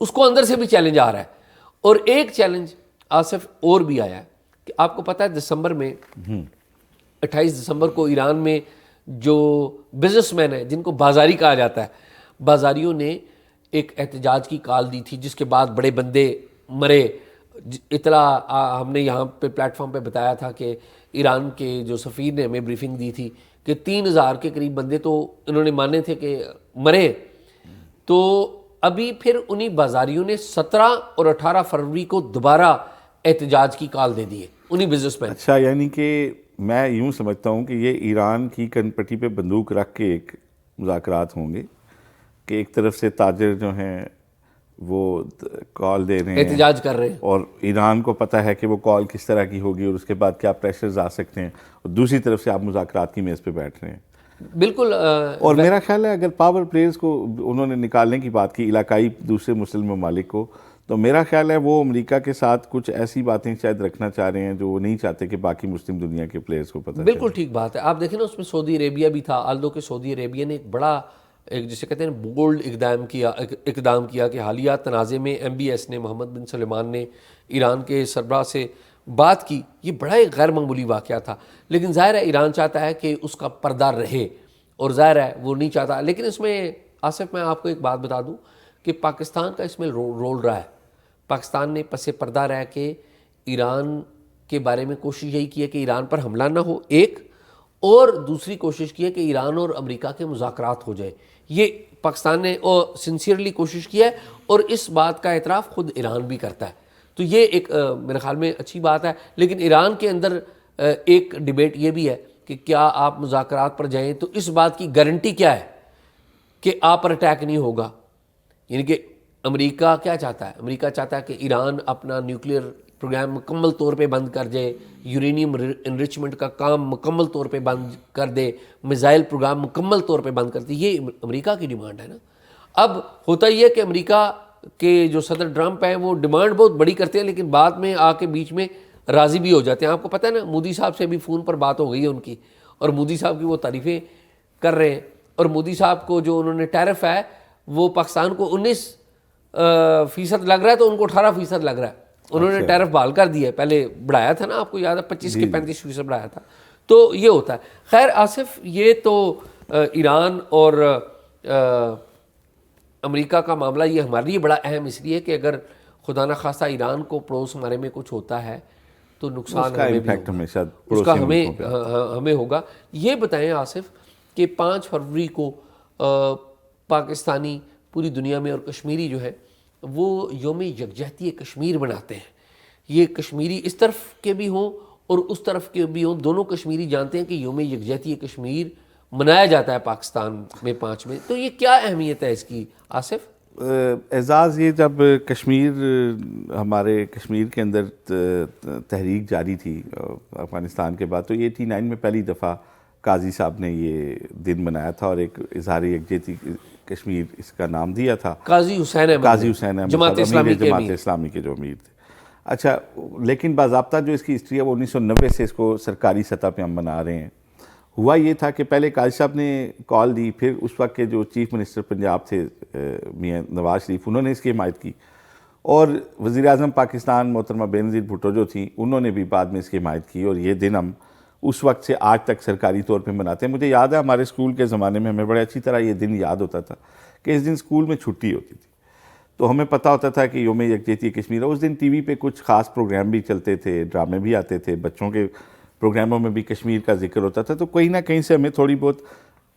اس کو اندر سے بھی چیلنج آ رہا ہے. اور ایک چیلنج آصف اور بھی آیا ہے کہ آپ کو پتہ ہے دسمبر میں 28 دسمبر کو ایران میں جو بزنس مین ہیں جن کو بازاری کہا جاتا ہے, بازاریوں نے ایک احتجاج کی کال دی تھی, جس کے بعد بڑے بندے مرے. اطلاع ہم نے یہاں پہ پلیٹ فارم پہ بتایا تھا کہ ایران کے جو سفیر نے ہمیں بریفنگ دی تھی کہ 3000 کے قریب بندے تو انہوں نے مانے تھے کہ مرے. تو ابھی پھر انہی بازاریوں نے 17 اور 18 فروری کو دوبارہ احتجاج کی کال دے دی ہے انہی بزنس مین. اچھا, یعنی کہ میں یوں سمجھتا ہوں کہ یہ ایران کی کن پٹی پہ بندوق رکھ کے ایک مذاکرات ہوں گے کہ ایک طرف سے تاجر جو ہیں وہ کال دے رہے ہیں, احتجاج کر رہے ہیں, اور ایران کو پتہ ہے کہ وہ کال کس طرح کی ہوگی اور اس کے بعد کیا پریشرز آ سکتے ہیں, اور دوسری طرف سے آپ مذاکرات کی میز پہ بیٹھ رہے ہیں. بالکل. اور میرا خیال ہے اگر پاور پلیئرز کو انہوں نے نکالنے کی بات کی, علاقائی دوسرے مسلم ممالک کو, تو میرا خیال ہے وہ امریکہ کے ساتھ کچھ ایسی باتیں شاید رکھنا چاہ رہے ہیں جو وہ نہیں چاہتے کہ باقی مسلم دنیا کے پلیئرز کو پتہ. بالکل ٹھیک بات ہے. آپ دیکھیں نا اس میں سعودی عربیہ بھی تھا, آلدو کہ سعودی عربیہ نے ایک بڑا جسے کہتے ہیں بولڈ اقدام کیا کہ حالیہ تنازع میں MBS نے, محمد بن سلمان نے ایران کے سربراہ سے بات کی. یہ بڑا ایک غیر معمولی واقعہ تھا, لیکن ظاہر ہے ایران چاہتا ہے کہ اس کا پردہ رہے, اور ظاہر ہے وہ نہیں چاہتا. لیکن اس میں آصف میں آپ کو ایک بات بتا دوں کہ پاکستان کا اس میں رول رہا ہے. پاکستان نے پس پردہ رہ کے ایران کے بارے میں کوشش یہی کی ہے کہ ایران پر حملہ نہ ہو, ایک, اور دوسری کوشش کی ہے کہ ایران اور امریکہ کے مذاکرات ہو جائے. یہ پاکستان نے سنسیئرلی کوشش کی ہے, اور اس بات کا اعتراف خود ایران بھی کرتا ہے. تو یہ ایک میرے خیال میں اچھی بات ہے. لیکن ایران کے اندر ایک ڈیبیٹ یہ بھی ہے کہ کیا آپ مذاکرات پر جائیں تو اس بات کی گارنٹی کیا ہے کہ آپ پر اٹیک نہیں ہوگا. یعنی کہ امریکہ کیا چاہتا ہے؟ امریکہ چاہتا ہے کہ ایران اپنا نیوکلیئر پروگرام مکمل طور پہ بند کر دے, یورینیم انریچمنٹ کا کام مکمل طور پہ بند کر دے, میزائل پروگرام مکمل طور پہ بند کر دے. یہ امریکہ کی ڈیمانڈ ہے نا. اب ہوتا یہ ہے کہ امریکہ کے جو صدر ٹرمپ ہیں وہ ڈیمانڈ بہت بڑی کرتے ہیں, لیکن بعد میں آ کے بیچ میں راضی بھی ہو جاتے ہیں. آپ کو پتہ ہے نا, مودی صاحب سے بھی فون پر بات ہو گئی ہے ان کی, اور مودی صاحب کی وہ تعریفیں کر رہے ہیں. اور مودی صاحب کو جو انہوں نے ٹیرف ہے وہ پاکستان کو 19% لگ رہا ہے, تو ان کو 18% لگ رہا ہے. انہوں نے ٹیرف بحال کر دیا ہے, پہلے بڑھایا تھا نا, آپ کو یاد ہے 25 کے 35% بڑھایا تھا. تو یہ ہوتا ہے. خیر آصف, یہ تو ایران اور امریکہ کا معاملہ یہ ہمارے لیے بڑا اہم اس لیے کہ اگر خدا نہ خواستہ ایران کو پڑوس ہمارے میں کچھ ہوتا ہے تو نقصان ہمیں بھی ہوگا, اس کا ہمیں ہوگا. یہ بتائیں آصف کہ 5 فروری کو پاکستانی پوری دنیا میں اور کشمیری جو ہے وہ یوم یکجہتی کشمیر مناتے ہیں. یہ کشمیری اس طرف کے بھی ہوں اور اس طرف کے بھی ہوں, دونوں کشمیری جانتے ہیں کہ یوم یکجہتی کشمیر منایا جاتا ہے پاکستان میں 5 میں. تو یہ کیا اہمیت ہے اس کی آصف؟ اعزاز, یہ جب کشمیر ہمارے کشمیر کے اندر تحریک جاری تھی افغانستان کے بعد, تو یہ 89 میں پہلی دفعہ قاضی صاحب نے یہ دن منایا تھا اور ایک اظہار یکجہتی کشمیر اس کا نام دیا تھا. قاضی حسین احمد جماعت اسلامی کے جو امیر تھے. اچھا, لیکن باضابطہ جو اس کی ہسٹری ہے وہ 1990 سے اس کو سرکاری سطح پہ ہم منا رہے ہیں. ہوا یہ تھا کہ پہلے قاضی صاحب نے کال دی, پھر اس وقت کے جو چیف منسٹر پنجاب تھے میاں نواز شریف, انہوں نے اس کی حمایت کی, اور وزیر اعظم پاکستان محترمہ بینظیر بھٹو جو تھیں انہوں نے بھی بعد میں اس کی حمایت کی, اور یہ دن ہم اس وقت سے آج تک سرکاری طور پہ مناتے ہیں. مجھے یاد ہے ہمارے اسکول کے زمانے میں ہمیں بڑے اچھی طرح یہ دن یاد ہوتا تھا کہ اس دن اسکول میں چھٹی ہوتی تھی, تو ہمیں پتہ ہوتا تھا کہ یوم یکجہتی کشمیر. اس دن ٹی وی پہ کچھ خاص پروگرام بھی چلتے تھے, ڈرامے بھی آتے تھے, بچوں کے پروگراموں میں بھی کشمیر کا ذکر ہوتا تھا, تو کہیں نہ کہیں سے ہمیں تھوڑی بہت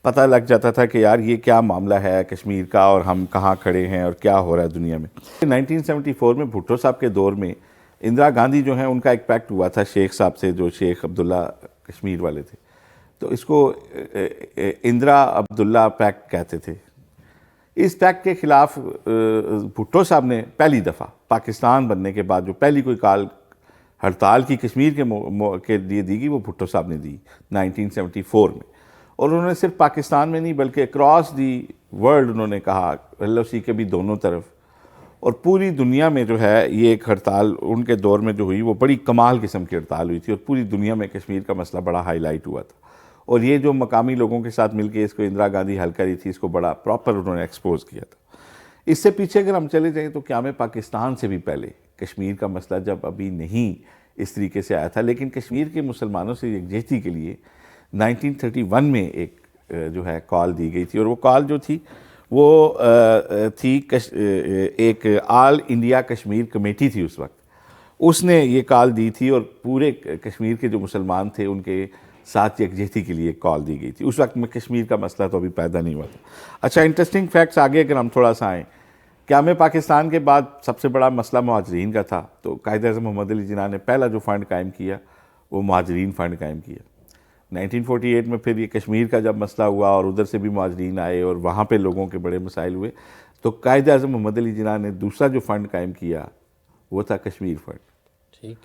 پتہ لگ جاتا تھا کہ یار یہ کیا معاملہ ہے کشمیر کا, اور ہم کہاں کھڑے ہیں اور کیا ہو رہا ہے دنیا میں. 1974 میں بھٹو صاحب کے دور میں اندرا گاندھی جو ہیں ان کا ایک پیکٹ ہوا تھا شیخ صاحب سے, جو شیخ عبداللہ کشمیر والے تھے, تو اس کو اندرا عبداللہ پیکٹ کہتے تھے. اس پیکٹ کے خلاف بھٹو صاحب نے پہلی دفعہ پاکستان بننے کے بعد جو پہلی کوئی کال ہڑتال کی کشمیر کے لیے دی گئی, وہ بھٹو صاحب نے دی 1974 میں. اور انہوں نے صرف پاکستان میں نہیں بلکہ اکراس دی ورلڈ انہوں نے کہا, LOC کے بھی دونوں طرف, اور پوری دنیا میں جو ہے یہ ایک ہڑتال ان کے دور میں جو ہوئی وہ بڑی کمال قسم کی ہڑتال ہوئی تھی, اور پوری دنیا میں کشمیر کا مسئلہ بڑا ہائی لائٹ ہوا تھا. اور یہ جو مقامی لوگوں کے ساتھ مل کے اس کو اندرا گاندھی حل کری تھی, اس کو بڑا پراپر انہوں نے ایکسپوز کیا تھا. اس سے پیچھے اگر ہم چلے جائیں تو قیام پاکستان سے بھی پہلے کشمیر کا مسئلہ جب ابھی نہیں اس طریقے سے آیا تھا، لیکن کشمیر کے مسلمانوں سے یکجہتی کے لیے 1931 میں ایک جو ہے کال دی گئی تھی، اور وہ کال جو تھی وہ تھی ایک آل انڈیا کشمیر کمیٹی تھی اس وقت، اس نے یہ کال دی تھی اور پورے کشمیر کے جو مسلمان تھے ان کے ساتھ یکجہتی کے لیے کال دی گئی تھی۔ اس وقت میں کشمیر کا مسئلہ تو ابھی پیدا نہیں ہوا تھا۔ اچھا، انٹرسٹنگ فیکٹس آگے اگر ہم تھوڑا سا آئیں، قیام پاکستان کے بعد سب سے بڑا مسئلہ مہاجرین کا تھا، تو قائد اعظم محمد علی جناح نے پہلا جو فنڈ قائم کیا وہ مہاجرین فنڈ قائم کیا۔ 1948 میں پھر یہ کشمیر کا جب مسئلہ ہوا اور ادھر سے بھی مہاجرین آئے اور وہاں پہ لوگوں کے بڑے مسائل ہوئے، تو قائد اعظم محمد علی جناح نے دوسرا جو فنڈ قائم کیا وہ تھا کشمیر فنڈ۔ ٹھیک۔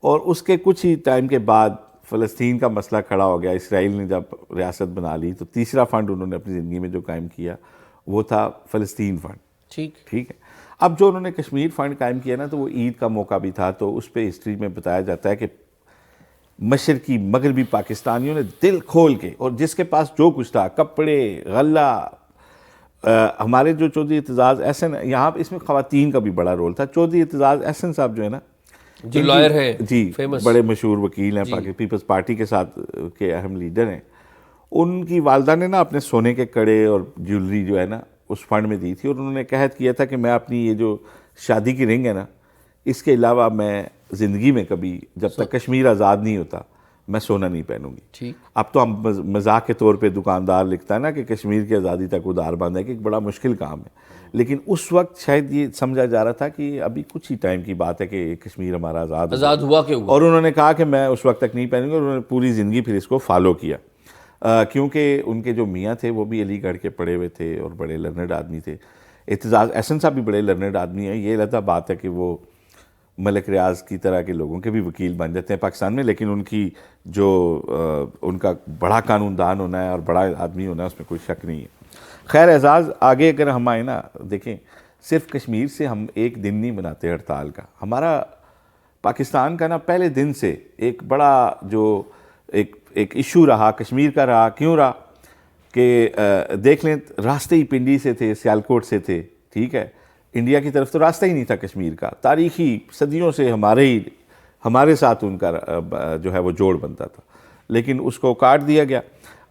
اور اس کے کچھ ہی ٹائم کے بعد فلسطین کا مسئلہ کھڑا ہو گیا، اسرائیل نے جب ریاست بنا لی تو تیسرا فنڈ انہوں نے اپنی زندگی میں جو قائم کیا وہ تھا فلسطین فنڈ۔ ٹھیک ہے۔ اب جو انہوں نے کشمیر فنڈ قائم کیا نا، تو وہ عید کا موقع بھی تھا، تو اس پہ ہسٹری میں بتایا جاتا ہے کہ مشرقی مغربی پاکستانیوں نے دل کھول کے، اور جس کے پاس جو کچھ تھا، کپڑے، غلہ، ہمارے جو چودھری اعتزاز احسن، یہاں اس میں خواتین کا بھی بڑا رول تھا۔ چودھری اعتزاز احسن صاحب جو ہے نا، جو لائر ہیں، جی، فیمس، بڑے مشہور وکیل ہیں، پیپلز پارٹی کے ساتھ کے اہم لیڈر ہیں، ان کی والدہ نے نا اپنے سونے کے کڑے اور جیولری جو ہے نا اس فنڈ میں دی تھی، اور انہوں نے عہد کیا تھا کہ میں اپنی یہ جو شادی کی رنگ ہے نا، اس کے علاوہ میں زندگی میں کبھی جب تک کشمیر آزاد نہیں ہوتا میں سونا نہیں پہنوں گی۔ اب تو ہم مذاق کے طور پہ دکاندار لکھتا ہے نا کہ کشمیر کی آزادی تک ادار بند ہے، کہ ایک بڑا مشکل کام ہے، لیکن اس وقت شاید یہ سمجھا جا رہا تھا کہ ابھی کچھ ہی ٹائم کی بات ہے کہ کشمیر ہمارا آزاد ہوا کہ ہوا، اور انہوں نے کہا کہ میں اس وقت تک نہیں پہنوں گا، اور انہوں نے پوری زندگی پھر اس کو فالو کیا، کیونکہ ان کے جو میاں تھے وہ بھی علی گڑھ کے پڑھے ہوئے تھے اور بڑے لرنڈ آدمی تھے۔ اعتزاز احسن صاحب بھی بڑے لرنڈ آدمی ہیں، یہ علیحدہ بات ہے کہ وہ ملک ریاض کی طرح کے لوگوں کے بھی وکیل بن جاتے ہیں پاکستان میں، لیکن ان کی جو ان کا بڑا قانون دان ہونا ہے اور بڑا آدمی ہونا ہے اس میں کوئی شک نہیں ہے۔ خیر اعزاز، آگے اگر ہم آئیں نا، دیکھیں صرف کشمیر سے ہم ایک دن نہیں مناتے ہڑتال کا، ہمارا پاکستان کا نا پہلے دن سے ایک بڑا جو ایک ایشو رہا کشمیر کا، رہا کیوں رہا کہ دیکھ لیں راستے ہی پنڈی سے تھے، سیالکوٹ سے تھے، ٹھیک ہے، انڈیا کی طرف تو راستہ ہی نہیں تھا کشمیر کا، تاریخی صدیوں سے ہمارے ساتھ ان کا جو ہے وہ جوڑ بنتا تھا، لیکن اس کو کاٹ دیا گیا۔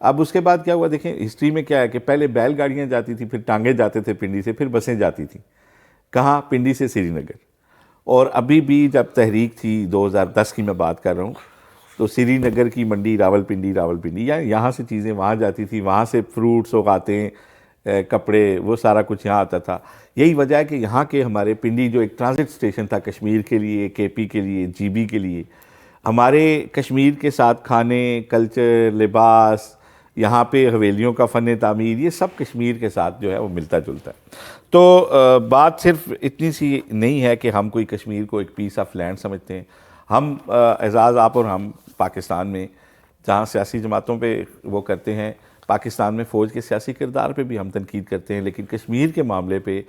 اب اس کے بعد کیا ہوا، دیکھیں ہسٹری میں کیا ہے کہ پہلے بیل گاڑیاں جاتی تھیں، پھر ٹانگے جاتے تھے پنڈی سے، پھر بسیں جاتی تھیں، کہاں؟ پنڈی سے سری نگر۔ اور ابھی بھی جب تحریک تھی 2010 کی میں بات کر رہا ہوں، تو سری نگر کی منڈی راولپنڈی، یا یہاں سے چیزیں وہاں جاتی تھی، وہاں سے فروٹ، سوغاتیں، کپڑے، وہ سارا کچھ یہاں آتا تھا۔ یہی وجہ ہے کہ یہاں کے ہمارے پنڈی جو ایک ٹرانزٹ اسٹیشن تھا کشمیر کے لیے، کے پی کے لیے، جی بی کے لیے، ہمارے کشمیر کے ساتھ کھانے، کلچر، لباس، یہاں پہ حویلیوں کا فن تعمیر، یہ سب کشمیر کے ساتھ جو ہے وہ ملتا جلتا ہے۔ تو بات صرف اتنی سی نہیں ہے کہ ہم کوئی کشمیر کو ایک پیس آف لینڈ سمجھتے ہیں، ہم اعزاز آپ اور ہم پاکستان میں جہاں سیاسی جماعتوں پہ وہ کرتے ہیں، پاکستان میں فوج کے سیاسی کردار پہ بھی ہم تنقید کرتے ہیں، لیکن کشمیر کے معاملے پہ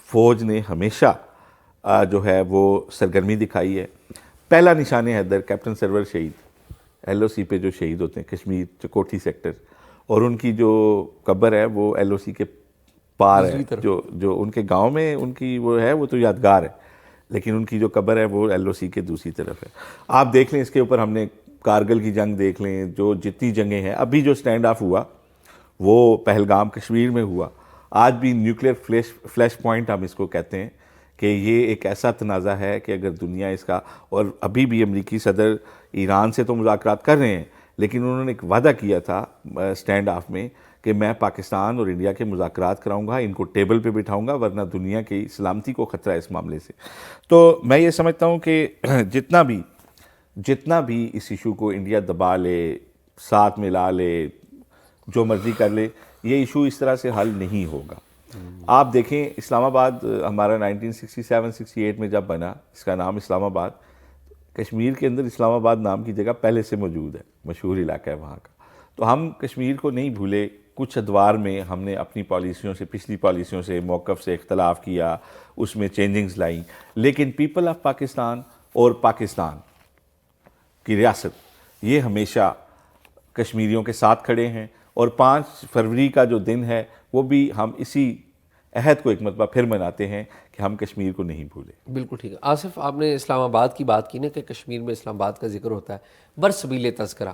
فوج نے ہمیشہ جو ہے وہ سرگرمی دکھائی ہے۔ پہلا نشان حیدر کیپٹن سرور شہید، ایل او سی پہ جو شہید ہوتے ہیں کشمیر چکوٹھی سیکٹر، اور ان کی جو قبر ہے وہ ایل او سی کے پار ہے، جو ان کے گاؤں میں ان کی وہ ہے، وہ تو یادگار ہے، لیکن ان کی جو قبر ہے وہ ایل او سی کے دوسری طرف ہے۔ آپ دیکھ لیں اس کے اوپر، ہم نے کارگل کی جنگ دیکھ لیں، جو جتنی جنگیں ہیں، ابھی جو سٹینڈ آف ہوا وہ پہلگام کشمیر میں ہوا، آج بھی نیوکلیر فلیش پوائنٹ ہم اس کو کہتے ہیں، کہ یہ ایک ایسا تنازع ہے کہ اگر دنیا اس کا، اور ابھی بھی امریکی صدر ایران سے تو مذاکرات کر رہے ہیں، لیکن انہوں نے ایک وعدہ کیا تھا سٹینڈ آف میں کہ میں پاکستان اور انڈیا کے مذاکرات کراؤں گا، ان کو ٹیبل پہ بٹھاؤں گا، ورنہ دنیا کی سلامتی کو خطرہ ہے اس معاملے سے۔ تو میں یہ سمجھتا ہوں کہ جتنا بھی اس ایشو کو انڈیا دبا لے، ساتھ ملا لے، جو مرضی کر لے، یہ ایشو اس طرح سے حل نہیں ہوگا۔ آپ دیکھیں اسلام آباد ہمارا 1967-68 میں جب بنا، اس کا نام اسلام آباد، کشمیر کے اندر اسلام آباد نام کی جگہ پہلے سے موجود ہے، مشہور علاقہ ہے وہاں کا۔ تو ہم کشمیر کو نہیں بھولے، کچھ ادوار میں ہم نے اپنی پالیسیوں سے، پچھلی پالیسیوں سے، موقف سے اختلاف کیا، اس میں چینجنگز لائیں، لیکن پیپل آف پاکستان اور پاکستان کی ریاست یہ ہمیشہ کشمیریوں کے ساتھ کھڑے ہیں، اور 5 فروری کا جو دن ہے وہ بھی ہم اسی عہد کو ایک مرتبہ پھر مناتے ہیں کہ ہم کشمیر کو نہیں بھولے. بالکل ٹھیک ہے. آصف آپ نے اسلام آباد کی بات کی نا کہ کشمیر میں اسلام آباد کا ذکر ہوتا ہے برسبیل تذکرہ.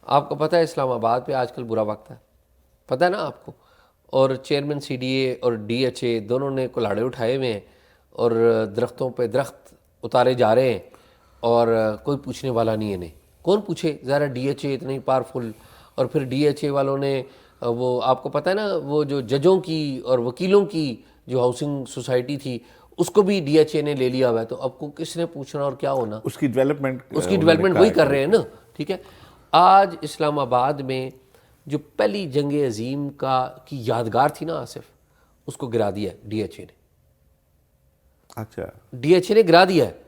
آپ کو پتہ ہے اسلام آباد پہ آج کل برا وقت ہے, پتہ ہے نا آپ کو, اور چیئرمین سی ڈی اے اور ڈی ایچ اے دونوں نے کلاڑے اٹھائے ہوئے ہیں اور درختوں پہ درخت اتارے جا رہے ہیں اور کوئی پوچھنے والا نہیں ہے. انہیں کون پوچھے, ذرا ڈی ایچ اے اتنی پاورفل, اور پھر ڈی ایچ اے والوں نے وہ آپ کو پتہ ہے نا وہ جو ججوں کی اور وکیلوں کی جو ہاؤسنگ سوسائٹی تھی اس کو بھی ڈی ایچ اے نے لے لیا ہوا ہے. تو اب کو کس نے پوچھنا اور کیا ہونا, اس کی ڈیولپمنٹ وہی کر رہے ہیں نا. ٹھیک ہے, آج اسلام آباد میں جو پہلی جنگ عظیم کی یادگار تھی نا آصف, اس کو گرا دیا ڈی ایچ اے نے. اچھا, ڈی ایچ اے نے گرا دیا ہے,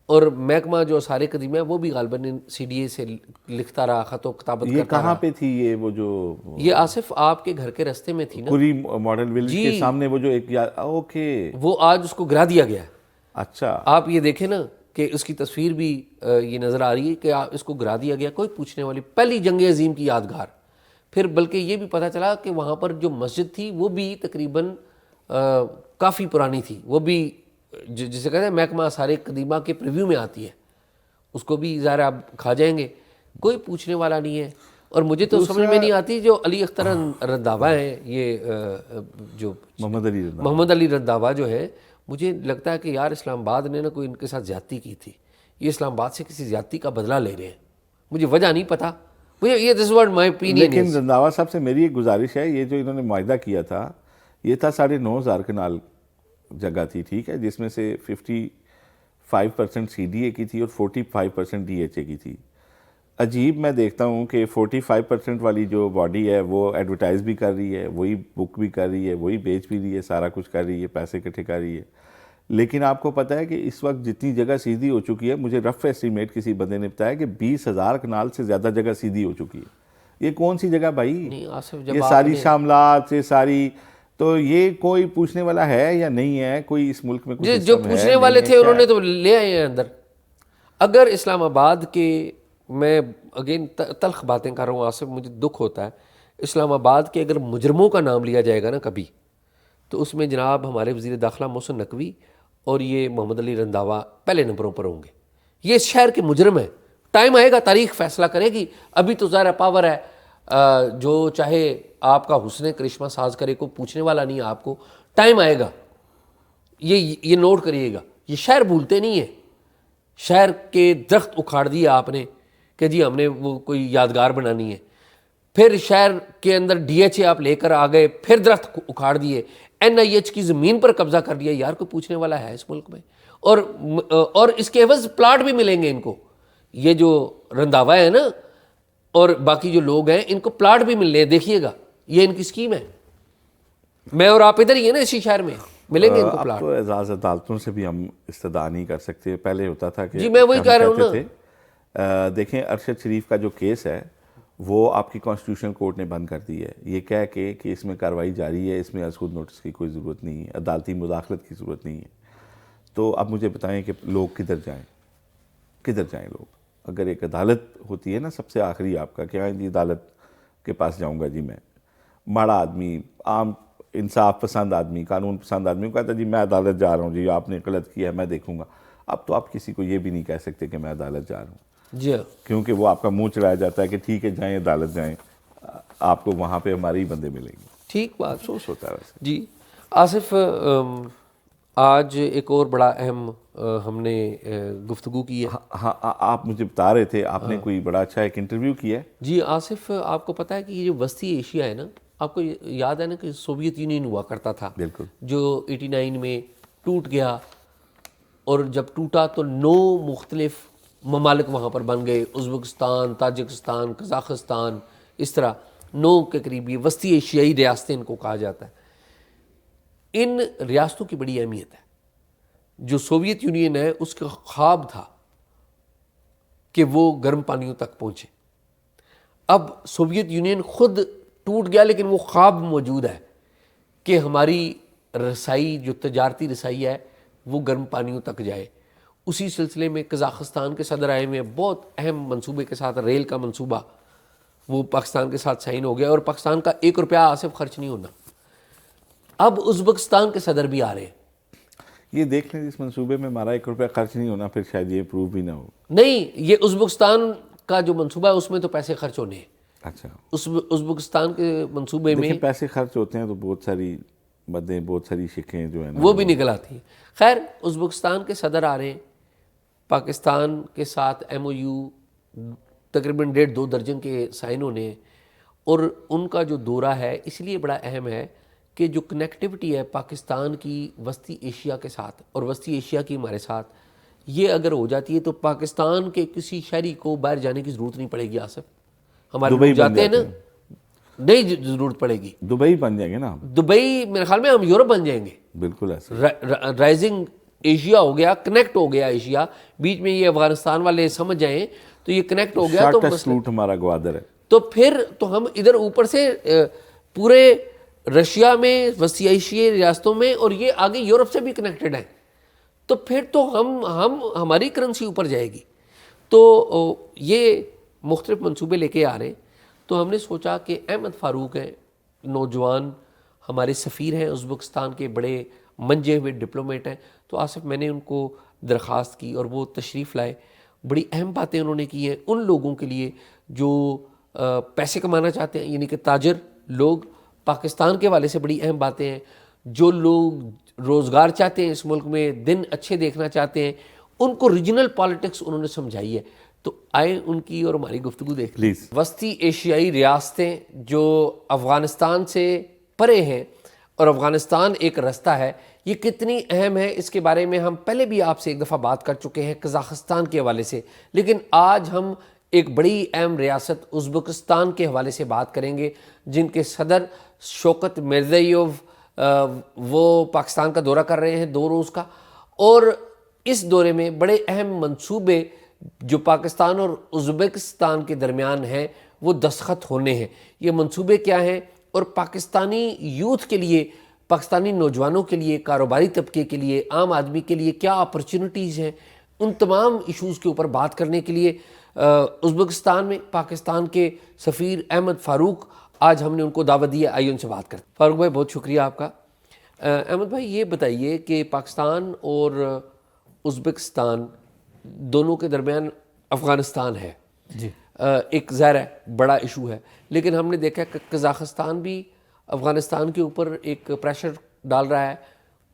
اور محکمہ جو آثار قدیمہ ہے وہ بھی غالباً سی ڈی اے سے لکھتا رہا, خط و کتابت یہ کرتا کہاں رہا. پہ تھی یہ جو یہ آصف آپ کے گھر کے رستے میں تھی نا, پوری ماڈل ولیج کے سامنے وہ جو ایک اوکے, وہ آج اس کو گرا دیا گیا ہے. اچھا, آپ یہ دیکھیں نا کہ اس کی تصویر بھی یہ نظر آ رہی ہے کہ اس کو گرا دیا گیا, کوئی پوچھنے والی پہلی جنگ عظیم کی یادگار. پھر بلکہ یہ بھی پتہ چلا کہ وہاں پر جو مسجد تھی وہ بھی تقریباً کافی پرانی تھی, وہ بھی جسے کہتے ہیں محکمہ آثار قدیمہ کے پریویو میں آتی ہے, اس کو بھی ظاہر آپ کھا جائیں گے, کوئی پوچھنے والا نہیں ہے. اور مجھے تو سمجھ میں نہیں آتی جو علی اختر رنداوا ہیں, یہ جو محمد علی رنداوا جو ہے, مجھے لگتا ہے کہ یار اسلام آباد نے نا کوئی ان کے ساتھ زیادتی کی تھی, یہ اسلام آباد سے کسی زیادتی کا بدلہ لے رہے ہیں. مجھے وجہ نہیں پتا, مجھے یہ دس واٹ مائی اوپینین. لیکن رنداوا صاحب سے میری ایک گزارش ہے, یہ جو انہوں نے معاہدہ کیا تھا یہ تھا 9,500 کنال جگہ تھی, ٹھیک ہے, جس میں سے 55% سی ڈی اے کی تھی اور 45% ڈی ایچ اے کی تھی. عجیب میں دیکھتا ہوں کہ 45% والی جو باڈی ہے وہ ایڈورٹائز بھی کر رہی ہے, وہی بک بھی کر رہی ہے, وہی بیچ بھی رہی ہے, سارا کچھ کر رہی ہے, پیسے اکٹھے کر رہی ہے. لیکن آپ کو پتہ ہے کہ اس وقت جتنی جگہ سیدھی ہو چکی ہے, مجھے رف ایسٹیمیٹ کسی بندے نے بتایا کہ 20,000 کنال سے زیادہ جگہ سیدھی ہو چکی ہے. یہ کون سی جگہ بھائی, یہ ساری شاملات, یہ ساری, تو یہ کوئی پوچھنے والا ہے یا نہیں ہے, کوئی اس ملک میں کچھ جو پوچھنے والے تھے انہوں نے تو لے آئے ہیں اندر. اگر اسلام آباد کے, میں اگین تلخ باتیں کر رہا ہوں آصف, مجھے دکھ ہوتا ہے, اسلام آباد کے اگر مجرموں کا نام لیا جائے گا نا کبھی, تو اس میں جناب ہمارے وزیر داخلہ محسن نقوی اور یہ محمد علی رنداوا پہلے نمبروں پر ہوں گے. یہ اس شہر کے مجرم ہیں. ٹائم آئے گا, تاریخ فیصلہ کرے گی. ابھی تو ظاہر پاور ہے, جو چاہے آپ کا حسن کرشمہ ساز کرے, کو پوچھنے والا نہیں ہے آپ کو. ٹائم آئے گا, یہ نوٹ کریے گا, یہ شہر بھولتے نہیں ہیں. شہر کے درخت اکھاڑ دیے آپ نے کہ جی ہم نے وہ کوئی یادگار بنانی ہے. پھر شہر کے اندر ڈی ایچ اے آپ لے کر آ گئے, پھر درخت اکھاڑ دیے, این آئی ایچ کی زمین پر قبضہ کر دیا. یار کوئی پوچھنے والا ہے اس ملک میں؟ اور اس کے عوض پلاٹ بھی ملیں گے ان کو. یہ جو رنداوا ہے نا اور باقی جو لوگ ہیں, ان کو پلاٹ بھی ملنے, دیکھیے گا, یہ ان کی سکیم ہے. میں اور آپ ادھر ہی ہیں نا اسی شہر میں, ملیں گے ان کو پلاٹ. اب تو اعزاز عدالتوں سے بھی ہم استدعا نہیں کر سکتے. پہلے ہوتا تھا کہ جی میں وہی کہہ رہا ہوں نا, دیکھیں ارشد شریف کا جو کیس ہے وہ آپ کی کانسٹیٹیوشن کورٹ نے بند کر دی ہے, یہ کہہ کے کہ اس میں کارروائی جاری ہے, اس میں از خود نوٹس کی کوئی ضرورت نہیں ہے, عدالتی مداخلت کی ضرورت نہیں ہے. تو اب مجھے بتائیں کہ لوگ کدھر جائیں لوگ. اگر ایک عدالت ہوتی ہے نا سب سے آخری آپ کا, کہ ہاں جی عدالت کے پاس جاؤں گا جی میں, ماڑا آدمی, عام انصاف پسند آدمی, قانون پسند آدمی کو کہتا ہے جی میں عدالت جا رہا ہوں, جی آپ نے غلط کیا ہے میں دیکھوں گا. اب تو آپ کسی کو یہ بھی نہیں کہہ سکتے کہ میں عدالت جا رہا ہوں, جی, کیونکہ وہ آپ کا منہ چڑھایا جاتا ہے کہ ٹھیک ہے جائیں عدالت جائیں, آپ کو وہاں پہ ہمارے ہی بندے ملیں گے. ٹھیک بات افسوس ہوتا ہے ویسے. جی آصف, آج ایک اور بڑا اہم ہم نے گفتگو کی ہے. ہاں آپ مجھے بتا رہے تھے آپ نے کوئی بڑا اچھا ایک انٹرویو کیا ہے. جی آصف, آپ کو پتہ ہے کہ یہ جو وسطی ایشیا ہے نا, آپ کو یاد ہے نا کہ سوویت یونین ہوا کرتا تھا, بالکل, جو 89 میں ٹوٹ گیا, اور جب ٹوٹا تو 9 مختلف ممالک وہاں پر بن گئے, ازبکستان, تاجکستان, قزاقستان, اس طرح 9 کے قریب یہ وسطی ایشیائی ریاستیں ان کو کہا جاتا ہے. ان ریاستوں کی بڑی اہمیت ہے. جو سوویت یونین ہے اس کا خواب تھا کہ وہ گرم پانیوں تک پہنچے. اب سوویت یونین خود ٹوٹ گیا, لیکن وہ خواب موجود ہے کہ ہماری رسائی, جو تجارتی رسائی ہے, وہ گرم پانیوں تک جائے. اسی سلسلے میں قزاقستان کے صدر آئے ہوئے, بہت اہم منصوبے کے ساتھ, ریل کا منصوبہ, وہ پاکستان کے ساتھ سائن ہو گیا, اور پاکستان کا 1 روپیہ آصف خرچ نہیں ہونا. اب ازبکستان کے صدر بھی آ رہے ہیں. یہ دیکھ لیں اس منصوبے میں ہمارا 1 روپیہ خرچ نہیں ہونا، پھر شاید یہ پروو بھی نہ ہو. نہیں، یہ ازبکستان کا جو منصوبہ ہے اس میں تو پیسے خرچ ہونے ہیں. اچھا، ازبکستان کے منصوبے میں دیکھیں پیسے خرچ ہوتے ہیں تو بہت ساری بدیں، بہت ساری شکیں جو ہیں نا وہ بھی نکل آتی ہیں. خیر، ازبکستان کے صدر آ رہے ہیں، پاکستان کے ساتھ MOU تقریباً 1.5-2 درجن کے سائن ہونے ہیں، اور ان کا جو دورہ ہے اس لیے بڑا اہم ہے کہ جو کنیکٹیوٹی ہے پاکستان کی وسطی ایشیا کے ساتھ اور وسطی ایشیا کی ہمارے ساتھ، یہ اگر ہو جاتی ہے تو پاکستان کے کسی شہری کو باہر جانے کی ضرورت نہیں پڑے گی. آصف، ہمارے دبئی لوگ بن جاتے ہیں نا، جاتے نہیں ضرورت پڑے گی. دبئی بن جائیں گے نا ہم. دبئی میرے خیال میں ہم یورپ بن جائیں گے. بالکل ایسا. رائزنگ ایشیا ہو گیا، کنیکٹ ہو گیا ایشیا. بیچ میں یہ افغانستان والے سمجھ جائیں تو یہ کنیکٹ ہو گیا تو شارٹیسٹ روٹ ہمارا گوادر ہے. تو پھر تو ہم ادھر اوپر سے پورے رشیا میں، وسطی ایشیائی ریاستوں میں، اور یہ آگے یورپ سے بھی کنیکٹڈ ہیں. تو پھر تو ہماری کرنسی اوپر جائے گی. تو یہ مختلف منصوبے لے کے آ رہے ہیں. تو ہم نے سوچا کہ احمد فاروق ہیں، نوجوان ہمارے سفیر ہیں ازبکستان کے، بڑے منجے ہوئے ڈپلومیٹ ہیں. تو آصف، میں نے ان کو درخواست کی اور وہ تشریف لائے. بڑی اہم باتیں انہوں نے کی ہیں ان لوگوں کے لیے جو پیسے کمانا چاہتے ہیں، یعنی کہ تاجر لوگ. پاکستان کے حوالے سے بڑی اہم باتیں ہیں. جو لوگ روزگار چاہتے ہیں اس ملک میں، دن اچھے دیکھنا چاہتے ہیں، ان کو ریجنل پالیٹکس انہوں نے سمجھائی ہے. تو آئے ان کی اور ہماری گفتگو دیکھ پلیز. وسطی ایشیائی ریاستیں جو افغانستان سے پرے ہیں، اور افغانستان ایک رستہ ہے، یہ کتنی اہم ہے اس کے بارے میں ہم پہلے بھی آپ سے ایک دفعہ بات کر چکے ہیں قزاقستان کے حوالے سے. لیکن آج ہم ایک بڑی اہم ریاست ازبکستان کے حوالے سے بات کریں گے، جن کے صدر شوکت میرزیوف وہ پاکستان کا دورہ کر رہے ہیں 2 روز کا. اور اس دورے میں بڑے اہم منصوبے جو پاکستان اور ازبکستان کے درمیان ہیں وہ دستخط ہونے ہیں. یہ منصوبے کیا ہیں، اور پاکستانی یوتھ کے لیے، پاکستانی نوجوانوں کے لیے، کاروباری طبقے کے لیے، عام آدمی کے لیے کیا اپرچونٹیز ہیں، ان تمام ایشوز کے اوپر بات کرنے کے لیے ازبکستان میں پاکستان کے سفیر احمد فاروق، آج ہم نے ان کو دعوت دی ہے. آئیے ان سے بات کرتے ہیں. فاروق بھائی، بہت شکریہ آپ کا. احمد بھائی، یہ بتائیے کہ پاکستان اور ازبکستان دونوں کے درمیان افغانستان ہے جی، ایک ظاہر ہے بڑا ایشو ہے، لیکن ہم نے دیکھا کہ قزاقستان بھی افغانستان کے اوپر ایک پریشر ڈال رہا ہے.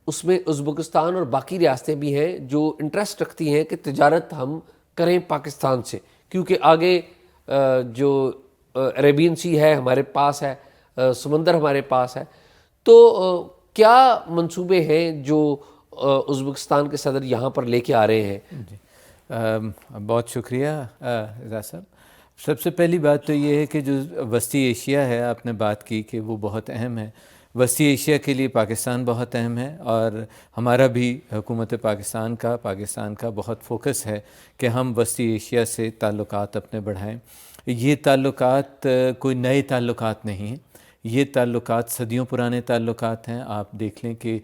اس میں ازبکستان اور باقی ریاستیں بھی ہیں جو انٹرسٹ رکھتی ہیں کہ تجارت ہم کریں پاکستان سے، کیونکہ آگے جو عربین سی ہے ہمارے پاس ہے، سمندر ہمارے پاس ہے. تو کیا منصوبے ہیں جو ازبکستان کے صدر یہاں پر لے کے آ رہے ہیں؟ جی، بہت شکریہ اعجاز صاحب. سب سے پہلی بات تو یہ ہے کہ جو وسطی ایشیا ہے، آپ نے بات کی کہ وہ بہت اہم ہے. وسطی ایشیا کے لیے پاکستان بہت اہم ہے، اور ہمارا بھی حکومت پاکستان کا بہت فوکس ہے کہ ہم وسطی ایشیا سے تعلقات اپنے بڑھائیں. یہ تعلقات کوئی نئے تعلقات نہیں ہیں، یہ تعلقات صدیوں پرانے تعلقات ہیں. آپ دیکھ لیں کہ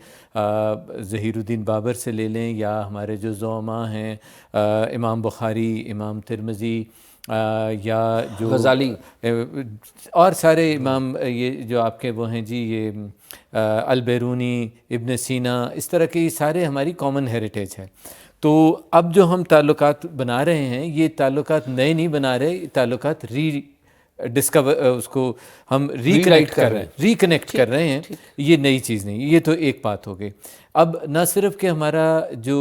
ظہیر الدین بابر سے لے لیں، یا ہمارے جو زعماء ہیں امام بخاری، امام ترمذی، یا جو غزالی اور سارے امام، یہ جو آپ کے وہ ہیں جی، یہ البیرونی، ابن سینا، اس طرح کے یہ سارے ہماری کامن ہیریٹیج ہے. تو اب جو ہم تعلقات بنا رہے ہیں، یہ تعلقات نئے نہیں بنا رہے، تعلقات اس کو ہم ریکنیکٹ کر رہے ہیں، ریکنیکٹ کر رہے ہیں. یہ نئی چیز نہیں، یہ تو ایک بات ہو گئی. اب نہ صرف کہ ہمارا جو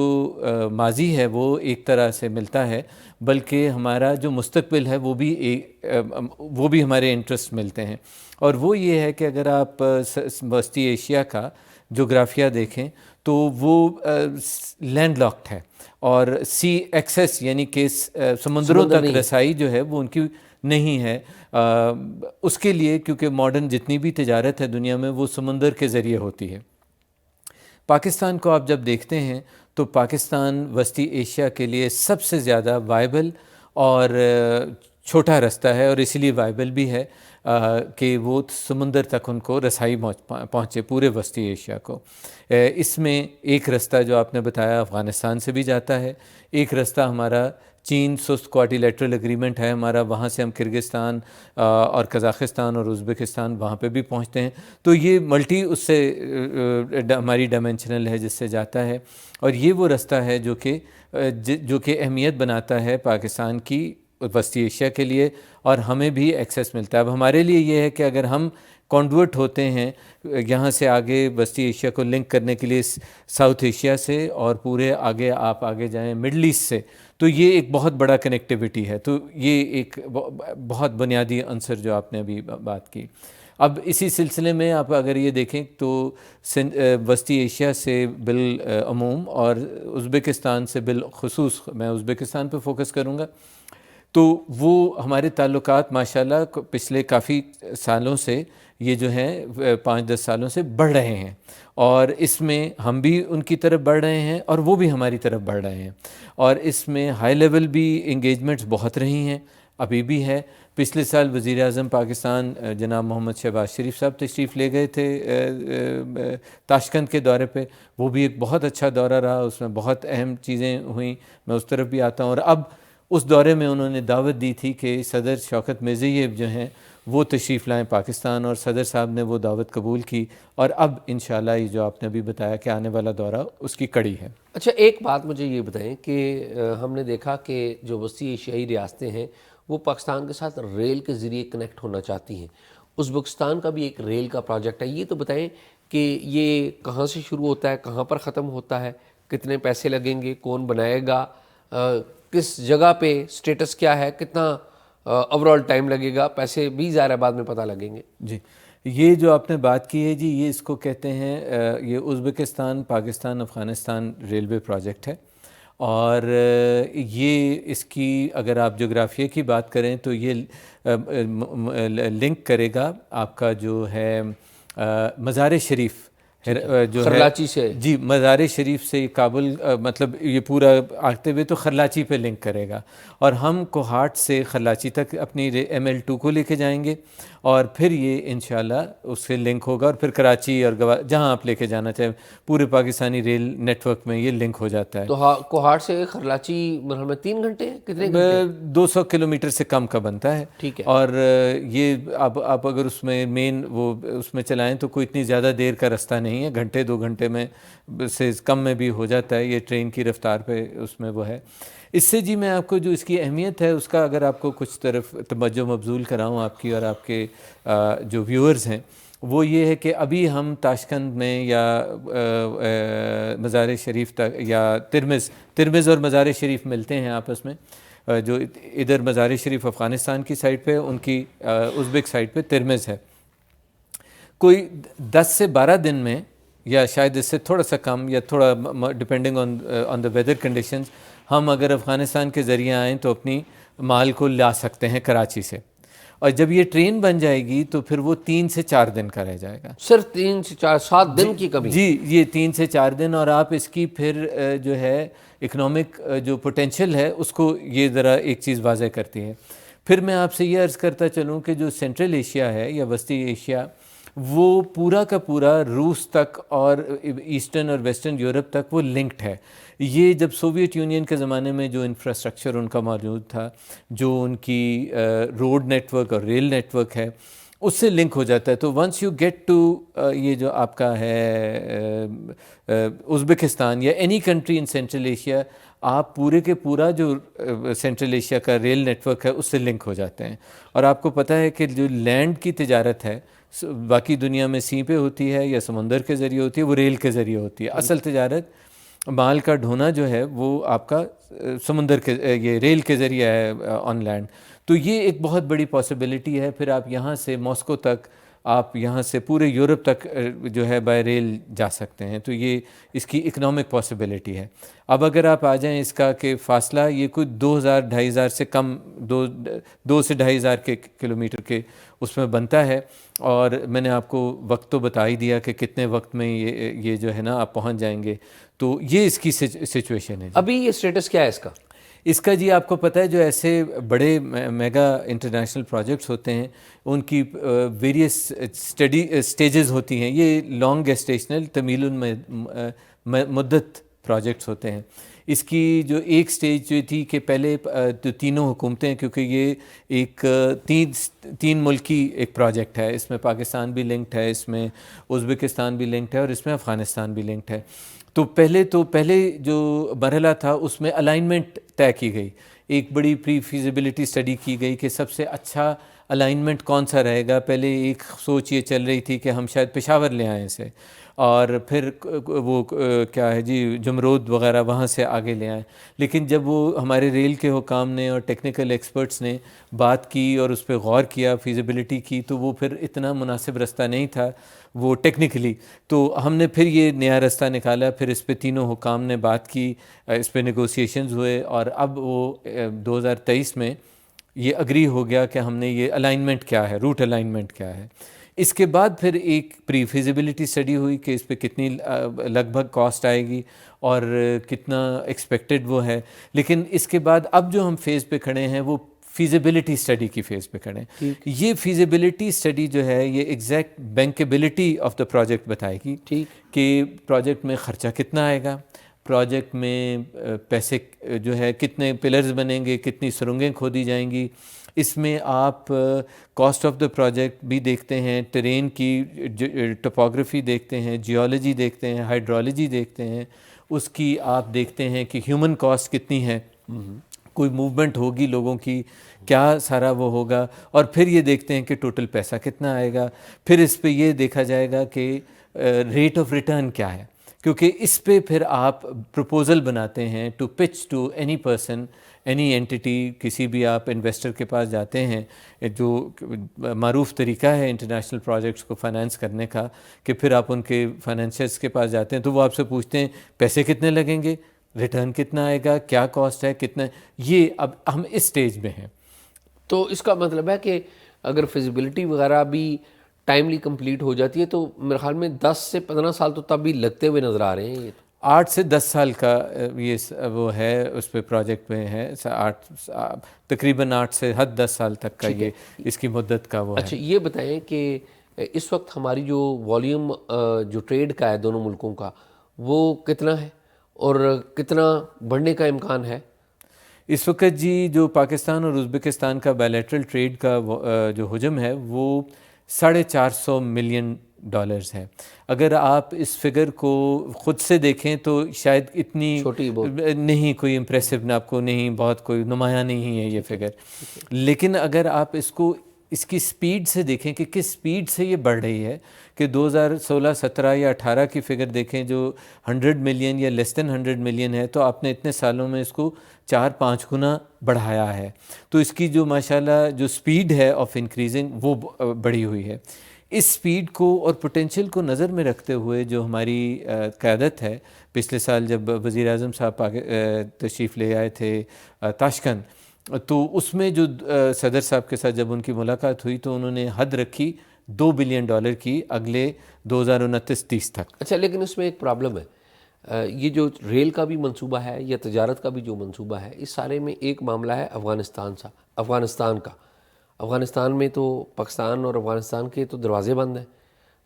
ماضی ہے وہ ایک طرح سے ملتا ہے، بلکہ ہمارا جو مستقبل ہے وہ بھی ہمارے انٹرسٹ ملتے ہیں. اور وہ یہ ہے کہ اگر آپ وسطی ایشیا کا جغرافیہ دیکھیں تو وہ لینڈ لاکڈ ہے، اور سی ایکسیس یعنی کہ سمندروں تک رسائی جو ہے وہ ان کی نہیں ہے. اس کے لیے کیونکہ ماڈرن جتنی بھی تجارت ہے دنیا میں وہ سمندر کے ذریعے ہوتی ہے. پاکستان کو آپ جب دیکھتے ہیں تو پاکستان وسطی ایشیا کے لیے سب سے زیادہ وائبل اور چھوٹا رستہ ہے اور اسی لیے وائبل بھی ہے کہ وہ سمندر تک ان کو رسائی پہنچے پورے وسطی ایشیا کو. اس میں ایک رستہ جو آپ نے بتایا افغانستان سے بھی جاتا ہے, ایک رستہ ہمارا چین سست کوارٹیلیٹرل ایگریمنٹ ہے ہمارا, وہاں سے ہم کرگستان اور قزاقستان اور ازبکستان وہاں پہ بھی پہنچتے ہیں. تو یہ ملٹی اس سے ہماری ڈائمینشنل ہے جس سے جاتا ہے, اور یہ وہ رستہ ہے جو کہ اہمیت بناتا ہے پاکستان کی وسطی ایشیا کے لیے, اور ہمیں بھی ایکسیس ملتا ہے. اب ہمارے لیے یہ ہے کہ اگر ہم کانڈورٹ ہوتے ہیں یہاں سے آگے وسطی ایشیا کو لنک کرنے کے لیے ساؤتھ ایشیا سے, اور پورے آگے آپ آگے جائیں مڈل ایسٹ سے, تو یہ ایک بہت بڑا کنیکٹیوٹی ہے. تو یہ ایک بہت بنیادی عنصر جو آپ نے ابھی بات کی. اب اسی سلسلے میں آپ اگر یہ دیکھیں تو وسطی ایشیا سے بالعموم اور ازبکستان سے بالخصوص, میں ازبکستان پہ فوکس کروں گا, تو وہ ہمارے تعلقات ماشاءاللہ پچھلے کافی سالوں سے یہ جو ہیں 5-10 سالوں سے بڑھ رہے ہیں, اور اس میں ہم بھی ان کی طرف بڑھ رہے ہیں اور وہ بھی ہماری طرف بڑھ رہے ہیں, اور اس میں ہائی لیول بھی انگیجمنٹس بہت رہی ہیں, ابھی بھی ہے. پچھلے سال وزیر اعظم پاکستان جناب محمد شہباز شریف صاحب تشریف لے گئے تھے تاشقند کے دورے پہ, وہ بھی ایک بہت اچھا دورہ رہا, اس میں بہت اہم چیزیں ہوئیں, میں اس طرف بھی آتا ہوں. اور اب اس دورے میں انہوں نے دعوت دی تھی کہ صدر شوکت مرزییف جو ہیں وہ تشریف لائیں پاکستان, اور صدر صاحب نے وہ دعوت قبول کی, اور اب انشاءاللہ یہ جو آپ نے ابھی بتایا کہ آنے والا دورہ اس کی کڑی ہے. اچھا, ایک بات مجھے یہ بتائیں کہ ہم نے دیکھا کہ جو وسطی ایشیائی ریاستیں ہیں وہ پاکستان کے ساتھ ریل کے ذریعے کنیکٹ ہونا چاہتی ہیں. ازبکستان کا بھی ایک ریل کا پروجیکٹ ہے, یہ تو بتائیں کہ یہ کہاں سے شروع ہوتا ہے, کہاں پر ختم ہوتا ہے, کتنے پیسے لگیں گے, کون بنائے گا, کس جگہ پہ, سٹیٹس کیا ہے, کتنا اوورال ٹائم لگے گا, پیسے بھی ظاہر بعد میں پتہ لگیں گے. جی, یہ جو آپ نے بات کی ہے جی, یہ اس کو کہتے ہیں یہ Uzbekistan Pakistan Afghanistan railway project ہے, اور یہ اس کی اگر آپ جغرافیہ کی بات کریں تو یہ لنک کرے گا آپ کا جو ہے مزار شریف جو خرلاچی سے, جی مزار شریف سے کابل, مطلب یہ پورا آتے ہوئے تو خرلاچی پہ لنک کرے گا, اور ہم کوہاٹ سے خرلاچی تک اپنی ML2 کو لے کے جائیں گے, اور پھر یہ انشاءاللہ اس سے لنک ہوگا, اور پھر کراچی اور جہاں آپ لے کے جانا چاہیں پورے پاکستانی ریل نیٹ ورک میں یہ لنک ہو جاتا ہے. تو کوہاٹ سے خرلاچی مرحلہ میں 3 گھنٹے, کتنے گھنٹے؟ 200 کلومیٹر سے کم کا بنتا ہے. ٹھیک ہے. اور یہ آپ اگر اس میں مین وہ اس میں چلائیں تو کوئی اتنی زیادہ دیر کا رستہ نہیں ہے, گھنٹے 2 گھنٹے میں سے کم میں بھی ہو جاتا ہے, یہ ٹرین کی رفتار پہ اس میں وہ ہے. اس سے جی میں آپ کو جو اس کی اہمیت ہے اس کا اگر آپ کو کچھ طرف توجہ مبذول کراؤں آپ کی اور آپ کے جو ویورز ہیں, وہ یہ ہے کہ ابھی ہم تاشقند میں یا مزار شریف تک یا ترمز اور مزار شریف ملتے ہیں آپس میں, جو ادھر مزار شریف افغانستان کی سائڈ پہ, ان کی ازبک سائڈ پہ ترمز ہے. کوئی 10 سے 12 دن میں, یا شاید اس سے تھوڑا سا کم, یا تھوڑا depending on the weather conditions, ہم اگر افغانستان کے ذریعے آئیں تو اپنی مال کو لا سکتے ہیں کراچی سے, اور جب یہ ٹرین بن جائے گی تو پھر وہ 3 سے 4 دن کا رہ جائے گا. صرف 3 سے 4 7 دن کی کمی؟ جی, یہ 3 سے 4 دن, اور آپ اس کی پھر جو ہے اکنامک جو پوٹینشیل ہے اس کو یہ ذرا ایک چیز واضح کرتی ہے. پھر میں آپ سے یہ عرض کرتا چلوں کہ جو سینٹرل ایشیا ہے یا وسطی ایشیا, وہ پورا کا پورا روس تک اور ایسٹرن اور ویسٹرن یورپ تک وہ لنکڈ ہے. یہ جب سوویت یونین کے زمانے میں جو انفراسٹرکچر ان کا موجود تھا, جو ان کی روڈ نیٹ ورک اور ریل نیٹ ورک ہے, اس سے لنک ہو جاتا ہے. تو ونس یو گیٹ ٹو یہ جو آپ کا ہے ازبکستان یا any country in central Asia, آپ پورے کے پورا جو سینٹرل ایشیا کا ریل نیٹ ورک ہے اس سے لنک ہو جاتے ہیں. اور آپ کو پتہ ہے کہ جو لینڈ کی تجارت ہے باقی دنیا میں سی پہ ہوتی ہے یا سمندر کے ذریعے ہوتی ہے, وہ ریل کے ذریعے ہوتی ہے. اصل تجارت مال کا ڈھونا جو ہے وہ آپ کا سمندر کے یہ ریل کے ذریعے ہے آن لینڈ. تو یہ ایک بہت بڑی پاسبلٹی ہے. پھر آپ یہاں سے ماسکو تک, آپ یہاں سے پورے یورپ تک جو ہے بائی ریل جا سکتے ہیں. تو یہ اس کی اکنامک پاسبلٹی ہے. اب اگر آپ آ جائیں اس کا کہ فاصلہ یہ کوئی 2000-2500 سے کم, 2 سے 2500 کے کلومیٹر کے اس میں بنتا ہے. اور میں نے آپ کو وقت تو بتا ہی دیا کہ کتنے وقت میں یہ جو ہے نا آپ پہنچ جائیں گے. تو یہ اس کی سچویشن ہے. ابھی یہ سٹیٹس کیا ہے اس کا؟ اس کا جی آپ کو پتہ ہے جو ایسے بڑے میگا انٹرنیشنل پروجیکٹس ہوتے ہیں ان کی ویریس سٹیجز ہوتی ہیں. یہ لانگ گیسٹیشنل طویل مدت پروجیکٹس ہوتے ہیں. اس کی جو ایک سٹیج جو تھی کہ پہلے تو تینوں حکومتیں, کیونکہ یہ ایک تین ملکی ایک پروجیکٹ ہے, اس میں پاکستان بھی لنکڈ ہے, اس میں ازبکستان بھی لنکڈ ہے اور اس میں افغانستان بھی لنکڈ ہے. تو پہلے جو مرحلہ تھا اس میں الائنمنٹ طے کی گئی, ایک بڑی پری فیزیبلٹی اسٹڈی کی گئی کہ سب سے اچھا الائنمنٹ کون سا رہے گا. پہلے ایک سوچ یہ چل رہی تھی کہ ہم شاید پشاور لے آئیں اسے, اور پھر وہ کیا ہے جی جمرود وغیرہ وہاں سے آگے لے آئیں. لیکن جب وہ ہمارے ریل کے حکام نے اور ٹیکنیکل ایکسپرٹس نے بات کی اور اس پہ غور کیا, فیزیبلٹی کی, تو وہ پھر اتنا مناسب رستہ نہیں تھا وہ ٹیکنیکلی. تو ہم نے پھر یہ نیا رستہ نکالا, پھر اس پہ تینوں حکام نے بات کی, اس پہ نیگوسیشنز ہوئے, اور اب وہ 2023 میں یہ اگری ہو گیا کہ ہم نے یہ الائنمنٹ کیا ہے, روٹ الائنمنٹ کیا ہے. اس کے بعد پھر ایک پری فیزیبلٹی اسٹڈی ہوئی کہ اس پہ کتنی لگ بھگ کاسٹ آئے گی اور کتنا ایکسپیکٹڈ وہ ہے. لیکن اس کے بعد اب جو ہم فیز پہ کھڑے ہیں وہ فیزیبلٹی اسٹڈی کی فیز پہ کھڑے ہیں. یہ فیزیبلٹی اسٹڈی جو ہے یہ ایگزیکٹ بینکیبلٹی آف دا پروجیکٹ بتائے گی کہ پروجیکٹ میں خرچہ کتنا آئے گا, پروجیکٹ میں پیسے جو ہے کتنے پلرز بنیں گے, کتنی سرنگیں کھودی جائیں گی. اس میں آپ کاسٹ آف دا پروجیکٹ بھی دیکھتے ہیں, ٹرین کی ٹوپوگرافی دیکھتے ہیں, جیولوجی دیکھتے ہیں, ہائیڈرولوجی دیکھتے ہیں, اس کی آپ دیکھتے ہیں کہ ہیومن کاسٹ کتنی ہے, کوئی موومنٹ ہوگی لوگوں کی, کیا سارا وہ ہوگا, اور پھر یہ دیکھتے ہیں کہ ٹوٹل پیسہ کتنا آئے گا. پھر اس پہ یہ دیکھا جائے گا کہ ریٹ آف ریٹرن کیا ہے, کیونکہ اس پہ پھر آپ پروپوزل بناتے ہیں to pitch to any person, any entity. کسی بھی آپ انویسٹر کے پاس جاتے ہیں, جو معروف طریقہ ہے انٹرنیشنل پروجیکٹس کو فائنانس کرنے کا, کہ پھر آپ ان کے فائنینشیئرس کے پاس جاتے ہیں تو وہ آپ سے پوچھتے ہیں پیسے کتنے لگیں گے, ریٹرن کتنا آئے گا, کیا کاسٹ ہے, کتنا. یہ اب ہم اس سٹیج میں ہیں. تو اس کا مطلب ہے کہ اگر فیزیبلٹی وغیرہ بھی ٹائملی کمپلیٹ ہو جاتی ہے تو میرے خیال میں 10 سے 15 سال تو تب بھی لگتے ہوئے نظر آ رہے ہیں. یہ 8 سے 10 سال کا یہ وہ ہے, اس پہ پروجیکٹ میں ہے, تقریباً 8 سے حد 10 سال تک کا یہ اس کی مدت کا وہ ہے. اچھا یہ بتائیں کہ اس وقت ہماری جو والیوم جو ٹریڈ کا ہے دونوں ملکوں کا وہ کتنا ہے اور کتنا بڑھنے کا امکان ہے؟ اس وقت جی جو پاکستان اور ازبکستان کا بائلیٹرل ٹریڈ کا جو حجم ہے وہ $450 ملین ہے. اگر آپ اس فگر کو خود سے دیکھیں تو شاید اتنی چھوٹی نہیں, کوئی امپریسو نہ آپ کو نہیں, بہت کوئی نمایاں نہیں ہے یہ فگر. لیکن اگر آپ اس کو اس کی سپیڈ سے دیکھیں کہ کس سپیڈ سے یہ بڑھ رہی ہے, کہ 2016, 17 یا 18 کی فگر دیکھیں جو 100 ملین یا لیس دین 100 ملین ہے, تو آپ نے اتنے سالوں میں اس کو 4-5 گنا بڑھایا ہے. تو اس کی جو ماشاءاللہ جو سپیڈ ہے آف انکریزنگ وہ بڑھی ہوئی ہے. اس سپیڈ کو اور پوٹینشیل کو نظر میں رکھتے ہوئے جو ہماری قیادت ہے, پچھلے سال جب وزیر اعظم صاحب تشریف لے آئے تھے تاشکند, تو اس میں جو صدر صاحب کے ساتھ جب ان کی ملاقات ہوئی تو انہوں نے حد رکھی $2 بلین کی اگلے 2029-30 تک. اچھا لیکن اس میں ایک پرابلم ہے, یہ جو ریل کا بھی منصوبہ ہے یا تجارت کا بھی جو منصوبہ ہے, اس سارے میں ایک معاملہ ہے افغانستان کا. افغانستان میں تو پاکستان اور افغانستان کے تو دروازے بند ہیں,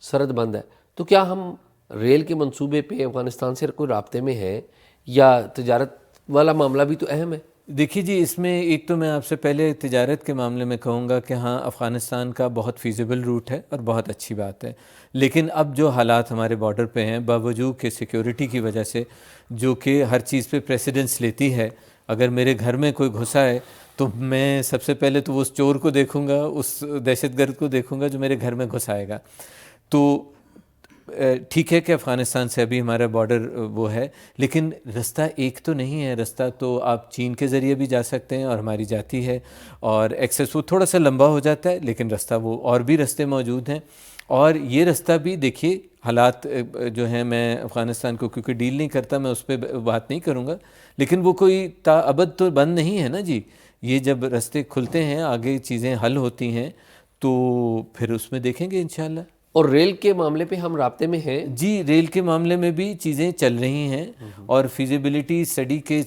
سرحد بند ہے. تو کیا ہم ریل کے منصوبے پہ افغانستان سے کوئی رابطے میں ہیں, یا تجارت والا معاملہ بھی تو اہم ہے؟ دیکھیے جی, اس میں ایک تو میں آپ سے پہلے تجارت کے معاملے میں کہوں گا کہ ہاں افغانستان کا بہت فیزیبل روٹ ہے اور بہت اچھی بات ہے. لیکن اب جو حالات ہمارے بارڈر پہ ہیں, باوجود کہ سیکیورٹی کی وجہ سے جو کہ ہر چیز پہ پریسیڈنس لیتی ہے, اگر میرے گھر میں کوئی گھسا ہے تو میں سب سے پہلے تو اس چور کو دیکھوں گا, اس دہشت گرد کو دیکھوں گا جو میرے گھر میں گھس آئے گا. تو ٹھیک ہے کہ افغانستان سے ابھی ہمارا بارڈر وہ ہے, لیکن رستہ ایک تو نہیں ہے. رستہ تو آپ چین کے ذریعے بھی جا سکتے ہیں اور ہماری جاتی ہے, اور ایکسیس وہ تھوڑا سا لمبا ہو جاتا ہے, لیکن رستہ وہ اور بھی رستے موجود ہیں. اور یہ رستہ بھی دیکھیے حالات جو ہیں, میں افغانستان کو کیونکہ ڈیل نہیں کرتا, میں اس پہ بات نہیں کروں گا, لیکن وہ کوئی تا ابد تو بند نہیں ہے نا جی. یہ جب رستے کھلتے ہیں, آگے چیزیں حل ہوتی ہیں, تو پھر اس میں دیکھیں گے انشاءاللہ. اور ریل کے معاملے پہ ہم رابطے میں ہیں؟ جی، ریل کے معاملے میں بھی چیزیں چل رہی ہیں، اور فیزیبلٹی اسٹڈی کے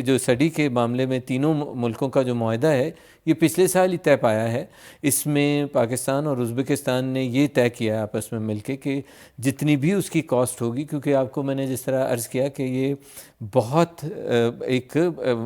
جو اسٹڈی کے معاملے میں تینوں ملکوں کا جو معاہدہ ہے یہ پچھلے سال ہی طے پایا ہے. اس میں پاکستان اور ازبکستان نے یہ طے کیا ہے آپس میں مل کے کہ جتنی بھی اس کی کاسٹ ہوگی، کیونکہ آپ کو میں نے جس طرح عرض کیا کہ یہ بہت ایک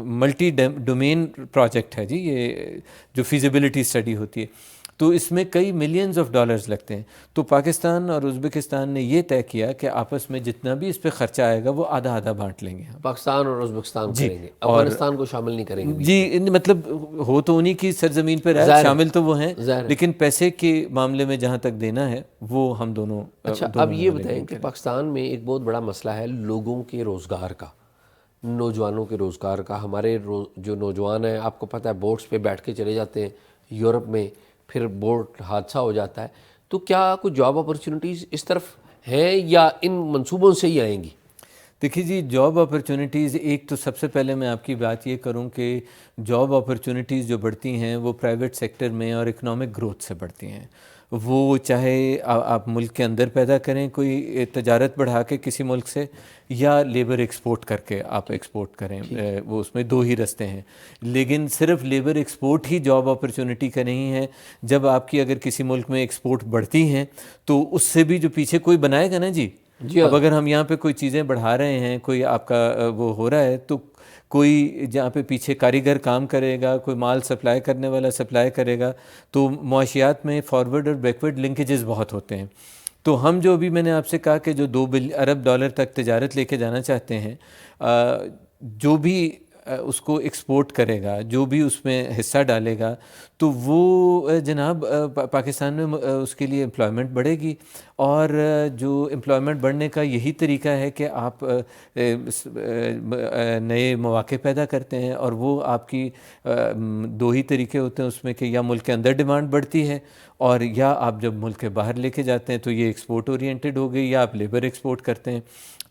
ملٹی ڈومین پروجیکٹ ہے جی، یہ جو فیزیبلٹی اسٹڈی ہوتی ہے، تو اس میں کئی ملینز آف ڈالرز لگتے ہیں. تو پاکستان اور ازبکستان نے یہ طے کیا کہ آپس میں جتنا بھی اس پہ خرچہ آئے گا وہ آدھا آدھا بانٹ لیں گے ہم. پاکستان اور ازبکستان جی، کریں گے، افغانستان کو شامل نہیں کریں گے؟ جی، مطلب ہو تو انہی کی سرزمین پہ رہے، شامل تو وہ ہیں، ظاہر ہے. لیکن پیسے کے معاملے میں جہاں تک دینا ہے وہ ہم دونوں. اچھا، اب یہ بتائیں کہ پاکستان میں ایک بہت بڑا مسئلہ ہے لوگوں کے روزگار کا، نوجوانوں کے روزگار کا. ہمارے جو نوجوان ہیں، آپ کو پتہ ہے بوٹس پہ بیٹھ کے چلے جاتے ہیں یورپ میں، پھر بوٹ حادثہ ہو جاتا ہے. تو کیا کچھ جاب اپرچونٹیز اس طرف ہیں یا ان منصوبوں سے ہی آئیں گی؟ دیکھیے جی، جاب اپرچونٹیز، ایک تو سب سے پہلے میں آپ کی بات یہ کروں کہ جاب اپرچونٹیز جو بڑھتی ہیں وہ پرائیویٹ سیکٹر میں اور اکنامک گروتھ سے بڑھتی ہیں. وہ چاہے آپ ملک کے اندر پیدا کریں کوئی تجارت بڑھا کے کسی ملک سے، یا لیبر ایکسپورٹ کر کے آپ ایکسپورٹ کریں، وہ اس میں دو ہی رستے ہیں. لیکن صرف لیبر ایکسپورٹ ہی جاب اپرچونٹی کا نہیں ہے. جب آپ کی اگر کسی ملک میں ایکسپورٹ بڑھتی ہیں تو اس سے بھی جو پیچھے کوئی بنائے گا نا جی. اب اگر ہم یہاں پہ کوئی چیزیں بڑھا رہے ہیں، کوئی آپ کا وہ ہو رہا ہے، تو کوئی جہاں پہ پیچھے کاریگر کام کرے گا، کوئی مال سپلائی کرنے والا سپلائی کرے گا. تو معاشیات میں فارورڈ اور بیکورڈ لنکیجز بہت ہوتے ہیں. تو ہم جو ابھی میں نے آپ سے کہا کہ جو 2 ارب ڈالر تک تجارت لے کے جانا چاہتے ہیں، جو بھی اس کو ایکسپورٹ کرے گا، جو بھی اس میں حصہ ڈالے گا، تو وہ جناب پاکستان میں اس کے لیے امپلائمنٹ بڑھے گی. اور جو امپلائمنٹ بڑھنے کا یہی طریقہ ہے کہ آپ نئے مواقع پیدا کرتے ہیں. اور وہ آپ کی دو ہی طریقے ہوتے ہیں اس میں، کہ یا ملک کے اندر ڈیمانڈ بڑھتی ہے، اور یا آپ جب ملک کے باہر لے کے جاتے ہیں تو یہ ایکسپورٹ اورینٹڈ ہو گئی، یا آپ لیبر ایکسپورٹ کرتے ہیں.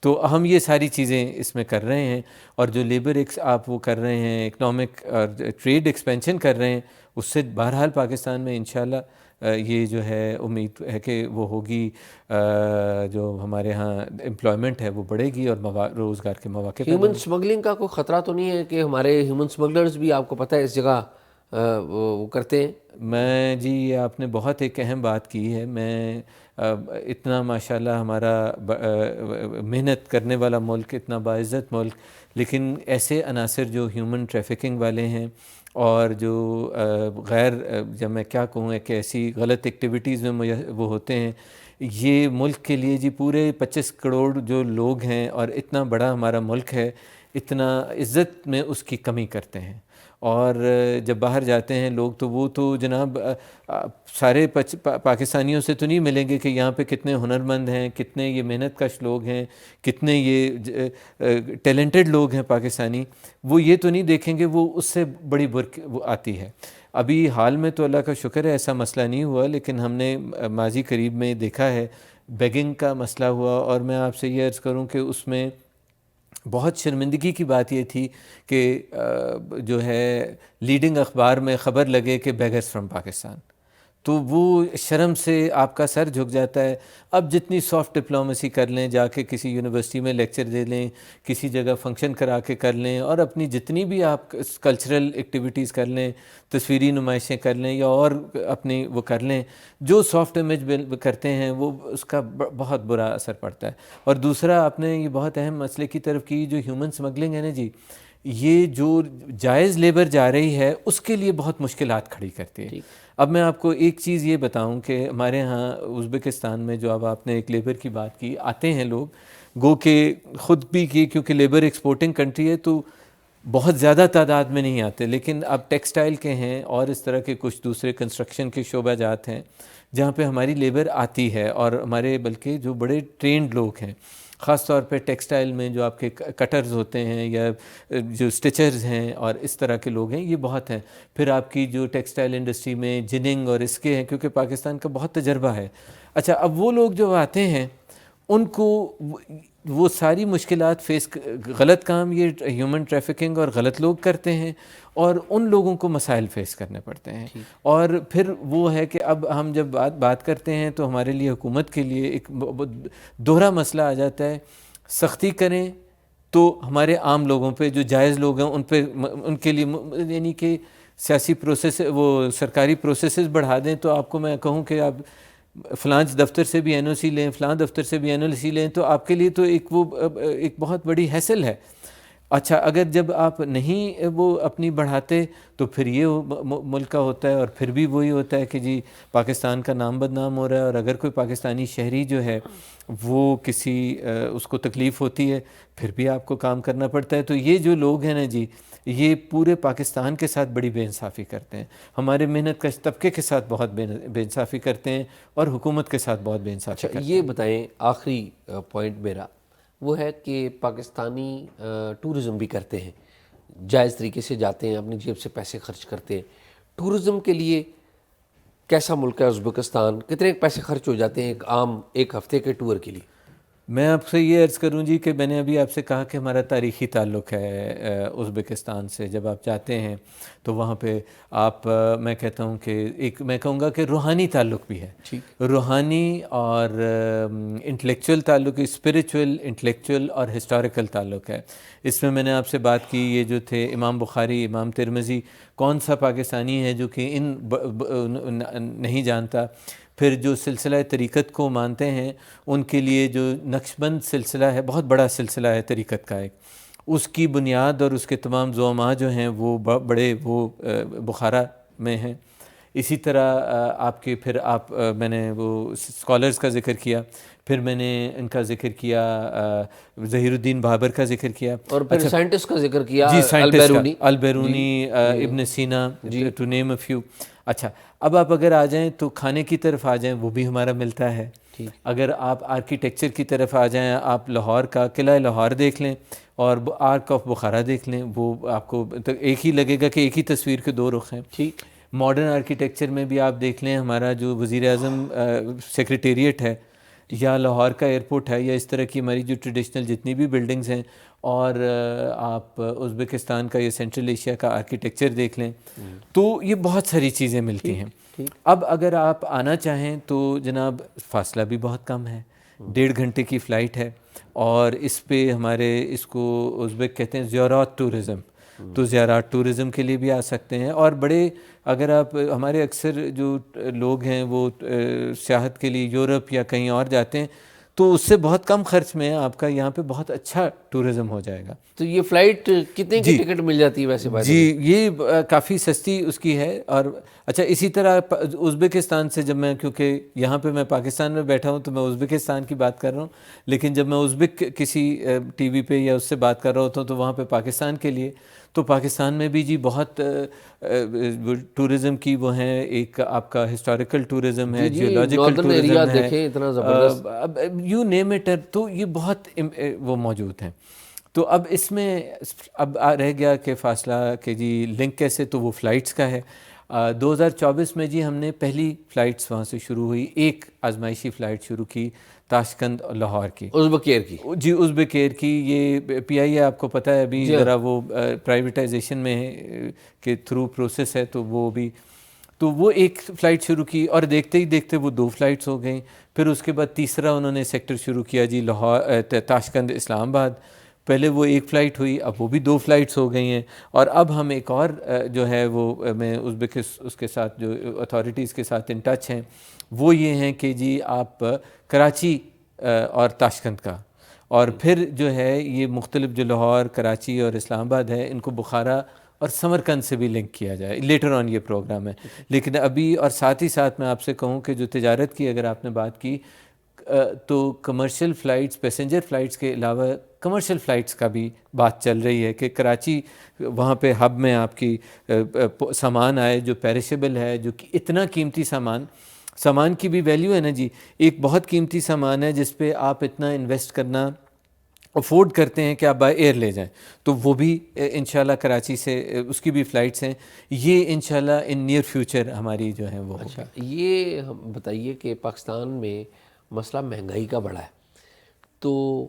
تو ہم یہ ساری چیزیں اس میں کر رہے ہیں. اور جو لیبر آپ وہ کر رہے ہیں، اکنامک اور ٹریڈ ایکسپینشن کر رہے ہیں، اس سے بہرحال پاکستان میں انشاءاللہ یہ جو ہے امید ہے کہ وہ ہوگی، جو ہمارے ہاں امپلائمنٹ ہے وہ بڑھے گی اور روزگار کے مواقع. ہیومن سمگلنگ کا کوئی خطرہ تو نہیں ہے کہ ہمارے ہیومن سمگلرز بھی آپ کو پتہ ہے اس جگہ وہ کرتے ہیں؟ میں جی، یہ آپ نے بہت ایک اہم بات کی ہے. میں اتنا ماشاءاللہ ہمارا محنت کرنے والا ملک، اتنا باعزت ملک، لیکن ایسے عناصر جو ہیومن ٹریفکنگ والے ہیں اور جو غیر، جب میں کیا کہوں کہ ایسی غلط ایکٹیویٹیز میں وہ ہوتے ہیں، یہ ملک کے لیے جی پورے 25 کروڑ جو لوگ ہیں اور اتنا بڑا ہمارا ملک ہے، اتنا عزت میں اس کی کمی کرتے ہیں. اور جب باہر جاتے ہیں لوگ تو وہ تو جناب سارے پاکستانیوں سے تو نہیں ملیں گے کہ یہاں پہ کتنے ہنرمند ہیں، کتنے یہ محنت کش لوگ ہیں، کتنے یہ ٹیلنٹڈ لوگ ہیں پاکستانی. وہ یہ تو نہیں دیکھیں گے، وہ اس سے بڑی برق وہ آتی ہے. ابھی حال میں تو اللہ کا شکر ہے ایسا مسئلہ نہیں ہوا، لیکن ہم نے ماضی قریب میں دیکھا ہے بیگنگ کا مسئلہ ہوا. اور میں آپ سے یہ عرض کروں کہ اس میں بہت شرمندگی کی بات یہ تھی کہ جو ہے لیڈنگ اخبار میں خبر لگے کہ بیگرز فرام پاکستان، تو وہ شرم سے آپ کا سر جھک جاتا ہے. اب جتنی سافٹ ڈپلومیسی کر لیں، جا کے کسی یونیورسٹی میں لیکچر دے لیں، کسی جگہ فنکشن کرا کے کر لیں، اور اپنی جتنی بھی آپ کلچرل ایکٹیویٹیز کر لیں، تصویری نمائشیں کر لیں، یا اور اپنی وہ کر لیں، جو سافٹ امیج کرتے ہیں وہ اس کا بہت برا اثر پڑتا ہے. اور دوسرا، آپ نے یہ بہت اہم مسئلے کی طرف کی، جو ہیومن سمگلنگ ہے نا جی، یہ جو جائز لیبر جا رہی ہے اس کے لیے بہت مشکلات کھڑی کرتی ہے. اب میں آپ کو ایک چیز یہ بتاؤں کہ ہمارے ہاں ازبکستان میں، جو اب آپ نے ایک لیبر کی بات کی، آتے ہیں لوگ، گو کہ خود بھی کی، کیونکہ لیبر ایکسپورٹنگ کنٹری ہے تو بہت زیادہ تعداد میں نہیں آتے، لیکن اب ٹیکسٹائل کے ہیں اور اس طرح کے کچھ دوسرے کنسٹرکشن کے شعبہ جات ہیں جہاں پہ ہماری لیبر آتی ہے. اور ہمارے بلکہ جو بڑے ٹرینڈ لوگ ہیں، خاص طور پہ ٹیکسٹائل میں جو آپ کے کٹرز ہوتے ہیں یا جو سٹیچرز ہیں اور اس طرح کے لوگ ہیں، یہ بہت ہیں. پھر آپ کی جو ٹیکسٹائل انڈسٹری میں جننگ اور اس کے ہیں، کیونکہ پاکستان کا بہت تجربہ ہے. اچھا، اب وہ لوگ جو آتے ہیں ان کو وہ ساری مشکلات غلط کام یہ ہیومن ٹریفکنگ اور غلط لوگ کرتے ہیں، اور ان لوگوں کو مسائل فیس کرنے پڑتے ہیں. اور پھر وہ ہے کہ اب ہم جب بات کرتے ہیں تو ہمارے لیے حکومت کے لیے ایک دوہرا مسئلہ آ جاتا ہے. سختی کریں تو ہمارے عام لوگوں پہ جو جائز لوگ ہیں ان کے لیے، یعنی کہ سیاسی پروسیس، وہ سرکاری پروسیسز بڑھا دیں. تو آپ کو میں کہوں کہ آپ فلاں دفتر سے بھی NOC لیں، فلاں دفتر سے بھی NOC لیں، تو آپ کے لیے تو ایک بہت بڑی ہیسل ہے. اچھا، اگر جب آپ نہیں وہ اپنی بڑھاتے تو پھر یہ ملک کا ہوتا ہے، اور پھر بھی وہی ہوتا ہے کہ جی پاکستان کا نام بدنام ہو رہا ہے. اور اگر کوئی پاکستانی شہری جو ہے وہ کسی اس کو تکلیف ہوتی ہے پھر بھی آپ کو کام کرنا پڑتا ہے. تو یہ جو لوگ ہیں نا جی، یہ پورے پاکستان کے ساتھ بڑی بے انصافی کرتے ہیں، ہمارے محنت کش طبقے کے ساتھ بہت بے انصافی کرتے ہیں، اور حکومت کے ساتھ بہت بے انصافی کرتے ہیں. یہ بتائیں، آخری پوائنٹ میرا وہ ہے کہ پاکستانی ٹورزم بھی کرتے ہیں، جائز طریقے سے جاتے ہیں، اپنی جیب سے پیسے خرچ کرتے ہیں. ٹورزم کے لیے کیسا ملک ہے ازبکستان؟ کتنے پیسے خرچ ہو جاتے ہیں ایک ہفتے کے ٹور کے لیے؟ میں آپ سے یہ عرض کروں جی کہ میں نے ابھی آپ سے کہا کہ ہمارا تاریخی تعلق ہے ازبکستان سے. جب آپ جاتے ہیں تو وہاں پہ آپ، میں کہتا ہوں کہ میں کہوں گا کہ روحانی تعلق بھی ہے. روحانی اور انٹلیکچوئل تعلق، اسپریچول، انٹلیکچوئل اور ہسٹوریکل تعلق ہے. اس میں نے آپ سے بات کی، یہ جو تھے امام بخاری، امام ترمذی، کون سا پاکستانی ہے جو کہ نہیں جانتا. پھر جو سلسلہ طریقت کو مانتے ہیں ان کے لیے جو نقش بند سلسلہ ہے، بہت بڑا سلسلہ ہے طریقت کا ایک، اس کی بنیاد اور اس کے تمام زعماء جو ہیں وہ بڑے بخارا میں ہیں. اسی طرح آپ کے میں نے وہ اسکالرز کا ذکر کیا، پھر میں نے ان کا ذکر کیا، ظہیر الدین بابر کا ذکر کیا، اور پھر سائنٹسٹ کا ذکر کیا، جی سائنٹسٹ کا، البیرونی، ابن سینا، ٹو نیم اے فیو. اچھا، اب آپ اگر آ جائیں تو کھانے کی طرف آ جائیں، وہ بھی ہمارا ملتا ہے. اگر آپ آرکیٹیکچر کی طرف آ جائیں، آپ لاہور کا قلعہ لاہور دیکھ لیں اور آرک آف بخارا دیکھ لیں، وہ آپ کو ایک ہی لگے گا کہ ایک ہی تصویر کے دو رخ ہیں. ماڈرن آرکیٹیکچر میں بھی آپ دیکھ لیں، ہمارا جو وزیر اعظم سیکریٹریٹ ہے، یا لاہور کا ایئرپورٹ ہے، یا اس طرح کی ہماری جو ٹریڈیشنل جتنی بھی بلڈنگز ہیں، اور آپ ازبکستان کا یا سینٹرل ایشیا کا آرکیٹیکچر دیکھ لیں، تو یہ بہت ساری چیزیں ملتی ہیں. اب اگر آپ آنا چاہیں تو جناب فاصلہ بھی بہت کم ہے، 1.5 گھنٹے کی فلائٹ ہے، اور اس پہ ہمارے اس کو ازبک کہتے ہیں زیارات ٹورزم. تو زیارات ٹورزم کے لیے بھی آ سکتے ہیں. اور بڑے، اگر آپ، ہمارے اکثر جو لوگ ہیں وہ سیاحت کے لیے یورپ یا کہیں اور جاتے ہیں، تو اس سے بہت کم خرچ میں آپ کا یہاں پہ بہت اچھا ٹورزم ہو جائے گا. تو یہ فلائٹ کتنے کی ٹکٹ مل جاتی ہے ویسے؟ جی یہ کافی سستی اس کی ہے. اور اچھا، اسی طرح ازبکستان سے جب میں، کیونکہ یہاں پہ میں پاکستان میں بیٹھا ہوں تو میں ازبکستان کی بات کر رہا ہوں، لیکن جب میں ازبک کسی ٹی وی پہ یا اس سے بات کر رہا ہوتا ہوں تو وہاں پہ پاکستان کے لیے، تو پاکستان میں بھی جی بہت ٹورزم کی وہ ہیں. ایک آپ کا ہسٹوریکل ٹورزم ہے، جیولوجیکل ٹورزم ہے، اتنا زبردست، یو نیم اٹ. تو یہ بہت وہ موجود ہیں. تو اب اس میں اب رہ گیا کہ فاصلہ کہ جی لنک کیسے، تو وہ فلائٹس کا ہے. 2024 میں جی ہم نے پہلی فلائٹس وہاں سے شروع ہوئی، ایک آزمائشی فلائٹ شروع کی تاشقند اور لاہور کی، ازبک ایئر کی. جی ازبک ایئر کی. یہ PIA آپ کو پتہ ہے ابھی ذرا وہ پرائیویٹائزیشن میں ہے کہ تھرو پروسیس ہے، تو وہ بھی، تو وہ ایک فلائٹ شروع کی، اور دیکھتے ہی دیکھتے وہ 2 فلائٹس ہو گئیں. پھر اس کے بعد تیسرا انہوں نے سیکٹر شروع کیا جی لاہور، تاشقند، اسلام آباد. پہلے وہ ایک فلائٹ ہوئی، اب وہ بھی 2 فلائٹس ہو گئی ہیں. اور اب ہم ایک اور جو ہے وہ، میں اس کے ساتھ جو اتھارٹیز کے ساتھ ان ٹچ ہیں، وہ یہ ہیں کہ جی آپ کراچی اور تاشقند کا، اور پھر جو ہے یہ مختلف جو لاہور، کراچی اور اسلام آباد ہے، ان کو بخارا اور سمرقند سے بھی لنک کیا جائے. لیٹر آن یہ پروگرام ہے. لیکن ابھی، اور ساتھ ہی ساتھ میں آپ سے کہوں کہ جو تجارت کی اگر آپ نے بات کی، تو کمرشل فلائٹس، پیسنجر فلائٹس کے علاوہ کمرشل فلائٹس کا بھی بات چل رہی ہے کہ کراچی وہاں پہ ہب میں آپ کی سامان آئے جو پیرشیبل ہے، جو کہ اتنا قیمتی سامان کی بھی ویلیو ہے نا جی. ایک بہت قیمتی سامان ہے جس پہ آپ اتنا انویسٹ کرنا افورڈ کرتے ہیں کہ آپ بائی ایئر لے جائیں، تو وہ بھی انشاءاللہ کراچی سے اس کی بھی فلائٹس ہیں. یہ انشاءاللہ ان نیئر فیوچر ہماری جو ہیں وہ. اچھا، یہ ہم بتائیے کہ پاکستان میں مسئلہ مہنگائی کا بڑا ہے، تو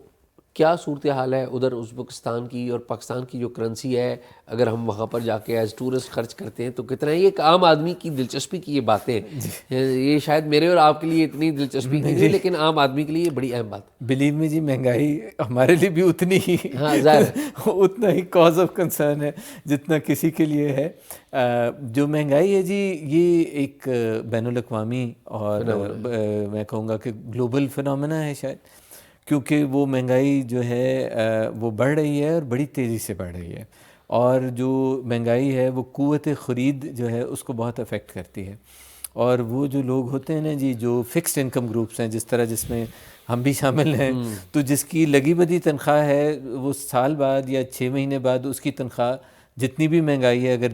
کیا صورتحال ہے ادھر ازبکستان کی اور پاکستان کی جو کرنسی ہے، اگر ہم وہاں پر جا کے ایز ٹورسٹ خرچ کرتے ہیں تو کتنا ہے؟ یہ ایک عام آدمی کی دلچسپی کی یہ باتیں ہیں، یہ شاید میرے اور آپ کے لیے اتنی دلچسپی کی نہیں، لیکن عام آدمی کے لیے یہ بڑی اہم بات ہے۔ بلیو میں جی، مہنگائی ہمارے لیے بھی اتنی ہی ہاں ظاہر ہے، اتنا ہی کاز آف کنسرن ہے جتنا کسی کے لیے ہے۔ جو مہنگائی ہے جی، یہ ایک بین الاقوامی اور میں کہوں گا کہ گلوبل فنامنا ہے شاید، کیونکہ وہ مہنگائی جو ہے وہ بڑھ رہی ہے اور بڑی تیزی سے بڑھ رہی ہے، اور جو مہنگائی ہے وہ قوت خرید جو ہے اس کو بہت افیکٹ کرتی ہے۔ اور وہ جو لوگ ہوتے ہیں نا جی، جو فکسڈ انکم گروپس ہیں، جس میں ہم بھی شامل ہیں، تو جس کی لگی بدی تنخواہ ہے، وہ سال بعد یا 6 مہینے بعد اس کی تنخواہ جتنی بھی مہنگائی ہے، اگر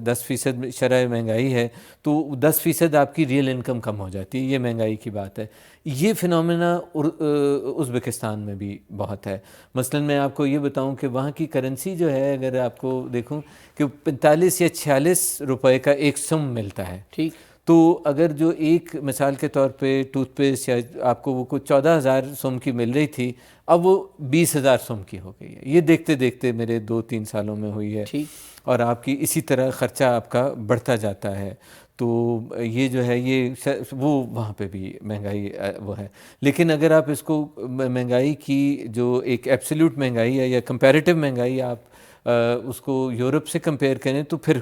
10% شرح مہنگائی ہے تو 10% آپ کی ریئل انکم کم ہو جاتی ہے۔ یہ مہنگائی کی بات ہے۔ یہ فنومینا ازبکستان میں بھی بہت ہے۔ مثلا میں آپ کو یہ بتاؤں کہ وہاں کی کرنسی جو ہے، اگر آپ کو دیکھوں کہ 45 یا 46 روپے کا ایک سم ملتا ہے، ٹھیک، تو اگر جو ایک مثال کے طور پہ ٹوتھ پیسٹ یا آپ کو وہ کوئی 14,000 سوم کی مل رہی تھی، اب وہ 20,000 سوم کی ہو گئی ہے۔ یہ دیکھتے دیکھتے میرے 2-3 سالوں میں ہوئی ہے، ٹھیک، اور آپ کی اسی طرح خرچہ آپ کا بڑھتا جاتا ہے۔ تو یہ جو ہے یہ وہ وہاں پہ بھی مہنگائی وہ ہے۔ لیکن اگر آپ اس کو مہنگائی کی جو ایک ایبسلیوٹ مہنگائی ہے یا کمپیریٹیو مہنگائی آپ اس کو یورپ سے کمپیئر کریں تو پھر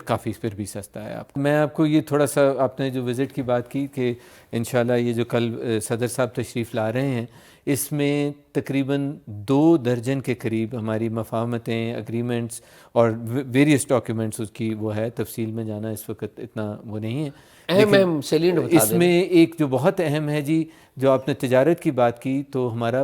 بھی سستا ہے۔ میں آپ کو یہ تھوڑا سا، آپ نے جو وزٹ کی بات کی کہ انشاءاللہ یہ جو کل صدر صاحب تشریف لا رہے ہیں، اس میں تقریباً 2 درجن کے قریب ہماری مفاہمتیں، اگریمنٹس اور ویریس ڈاکیومنٹس اس کی وہ ہے۔ تفصیل میں جانا اس وقت اتنا وہ نہیں ہے، اہم سیلینٹ بتا اس میں ایک جو بہت اہم ہے جی، جو آپ نے تجارت کی بات کی، تو ہمارا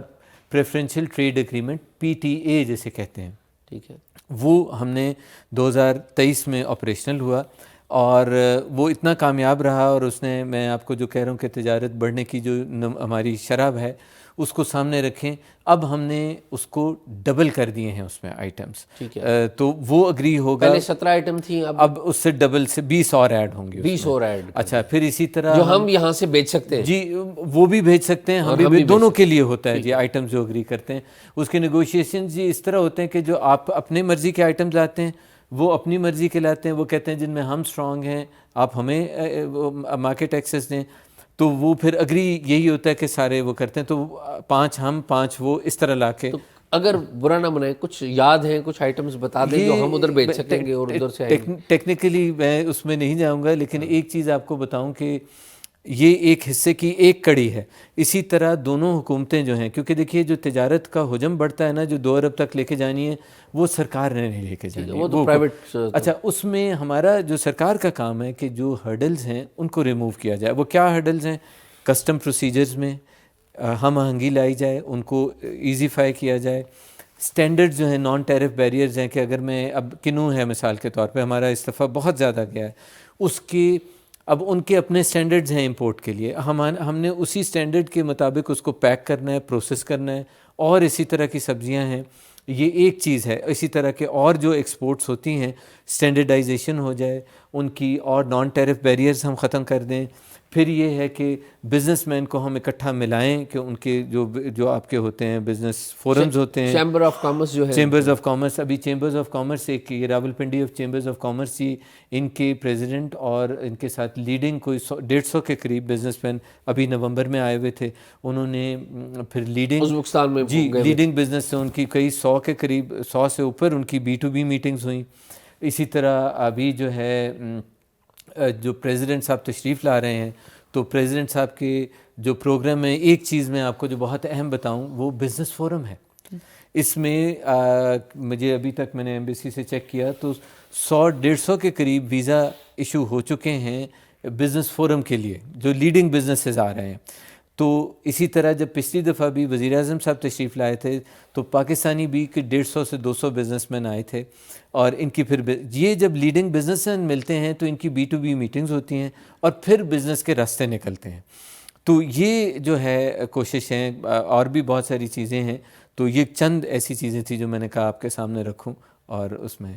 پریفرنشل ٹریڈ اگریمنٹ PTA جسے کہتے ہیں، ٹھیک ہے، وہ ہم نے 2023 میں آپریشنل ہوا، اور وہ اتنا کامیاب رہا، اور اس نے، میں آپ کو جو کہہ رہا ہوں کہ تجارت بڑھنے کی جو ہماری شرح ہے اس کو سامنے رکھیں، اب ہم نے اس کو ڈبل کر دیے ہیں اس میں آئٹمس، ٹھیک ہے، تو وہ اگری ہوگا۔ پہلے 17 آئٹم تھیں، اب اس سے ڈبل سے 20 اور ایڈ ہوں گے، 20 اور ایڈ، اچھا، پھر اسی طرح جو ہم یہاں سے بیچ سکتے ہیں، جی وہ بھی بھیج سکتے ہیں، ہم بھی دونوں کے لیے ہوتا ہے جی، آئٹم جو اگری کرتے ہیں اس کے نیگوشیشن جی اس طرح ہوتے ہیں کہ جو آپ اپنے مرضی کے آئٹمز لاتے ہیں وہ اپنی مرضی کے لاتے ہیں، وہ کہتے ہیں جن میں ہم سٹرونگ ہیں آپ ہمیں مارکیٹ ایکسیس دیں، تو وہ پھر اگری یہی ہوتا ہے کہ سارے وہ کرتے ہیں، تو 5 ہم 5 وہ اس طرح لا کے۔ اگر برا نہ منائیں، کچھ یاد ہیں، کچھ آئٹمز بتا دیں جو ہم ادھر بیچ سکیں گے اور ادھر سے آئیں گے؟ ٹیکنیکلی میں اس میں نہیں جاؤں گا، لیکن ایک چیز آپ کو بتاؤں کہ یہ ایک حصے کی ایک کڑی ہے۔ اسی طرح دونوں حکومتیں جو ہیں، کیونکہ دیکھیے جو تجارت کا حجم بڑھتا ہے نا، جو 2 ارب تک لے کے جانی ہے، وہ سرکار نے نہیں لے کے جانی ہے، وہ تو پرائیویٹ۔ اچھا، اس میں ہمارا جو سرکار کا کام ہے کہ جو ہرڈلز ہیں ان کو ریموو کیا جائے۔ وہ کیا ہرڈلز ہیں؟ کسٹم پروسیجرز میں ہم آہنگی لائی جائے، ان کو ایزیفائی کیا جائے۔ سٹینڈرڈ جو ہیں، نان ٹیرف بیریئرز ہیں، کہ اگر میں اب کنو ہے مثال کے طور پہ، ہمارا اس دفعہ بہت زیادہ گیا ہے، اس کے اب ان کے اپنے سٹینڈرڈز ہیں امپورٹ کے لیے، ہم نے اسی سٹینڈرڈ کے مطابق اس کو پیک کرنا ہے، پروسیس کرنا ہے، اور اسی طرح کی سبزیاں ہیں، یہ ایک چیز ہے۔ اسی طرح کے اور جو ایکسپورٹس ہوتی ہیں، سٹینڈرڈائزیشن ہو جائے ان کی، اور نان ٹیرف بیریئرز ہم ختم کر دیں۔ پھر یہ ہے کہ بزنس مین کو ہم اکٹھا ملائیں، کہ ان کے جو آپ کے ہوتے ہیں بزنس فورمز ہوتے ہیں، چیمبر آف کامرس جو ہے، چیمبرز آف کامرس، ابھی چیمبرز آف کامرس ایک یہ Rawalpindi of chambers of commerce جی، ان کے پریزیڈنٹ اور ان کے ساتھ لیڈنگ کوئی 150 کے قریب بزنس مین ابھی نومبر میں آئے ہوئے تھے، انہوں نے پھر لیڈنگ ازبکستان میں جی لیڈنگ بزنس سے ان کی کئی 100 کے قریب، 100 سے اوپر ان کی B2B میٹنگز ہوئیں۔ اسی طرح ابھی جو ہے جو پریزیڈنٹ صاحب تشریف لا رہے ہیں، تو پریزیڈنٹ صاحب کے جو پروگرام میں ایک چیز میں آپ کو جو بہت اہم بتاؤں، وہ بزنس فورم ہے۔ اس میں مجھے ابھی تک میں نے ایمبیسی سے چیک کیا تو 100-150 کے قریب ویزا ایشو ہو چکے ہیں بزنس فورم کے لیے، جو لیڈنگ بزنسز آ رہے ہیں۔ تو اسی طرح جب پچھلی دفعہ بھی وزیر اعظم صاحب تشریف لائے تھے تو پاکستانی بھی کہ 150 سے 200 بزنس مین آئے تھے، اور ان کی پھر یہ جب لیڈنگ بزنس مین ملتے ہیں تو ان کی B2B میٹنگز ہوتی ہیں، اور پھر بزنس کے راستے نکلتے ہیں۔ تو یہ جو ہے کوشش ہیں، اور بھی بہت ساری چیزیں ہیں، تو یہ چند ایسی چیزیں تھیں جو میں نے کہا آپ کے سامنے رکھوں اور اس میں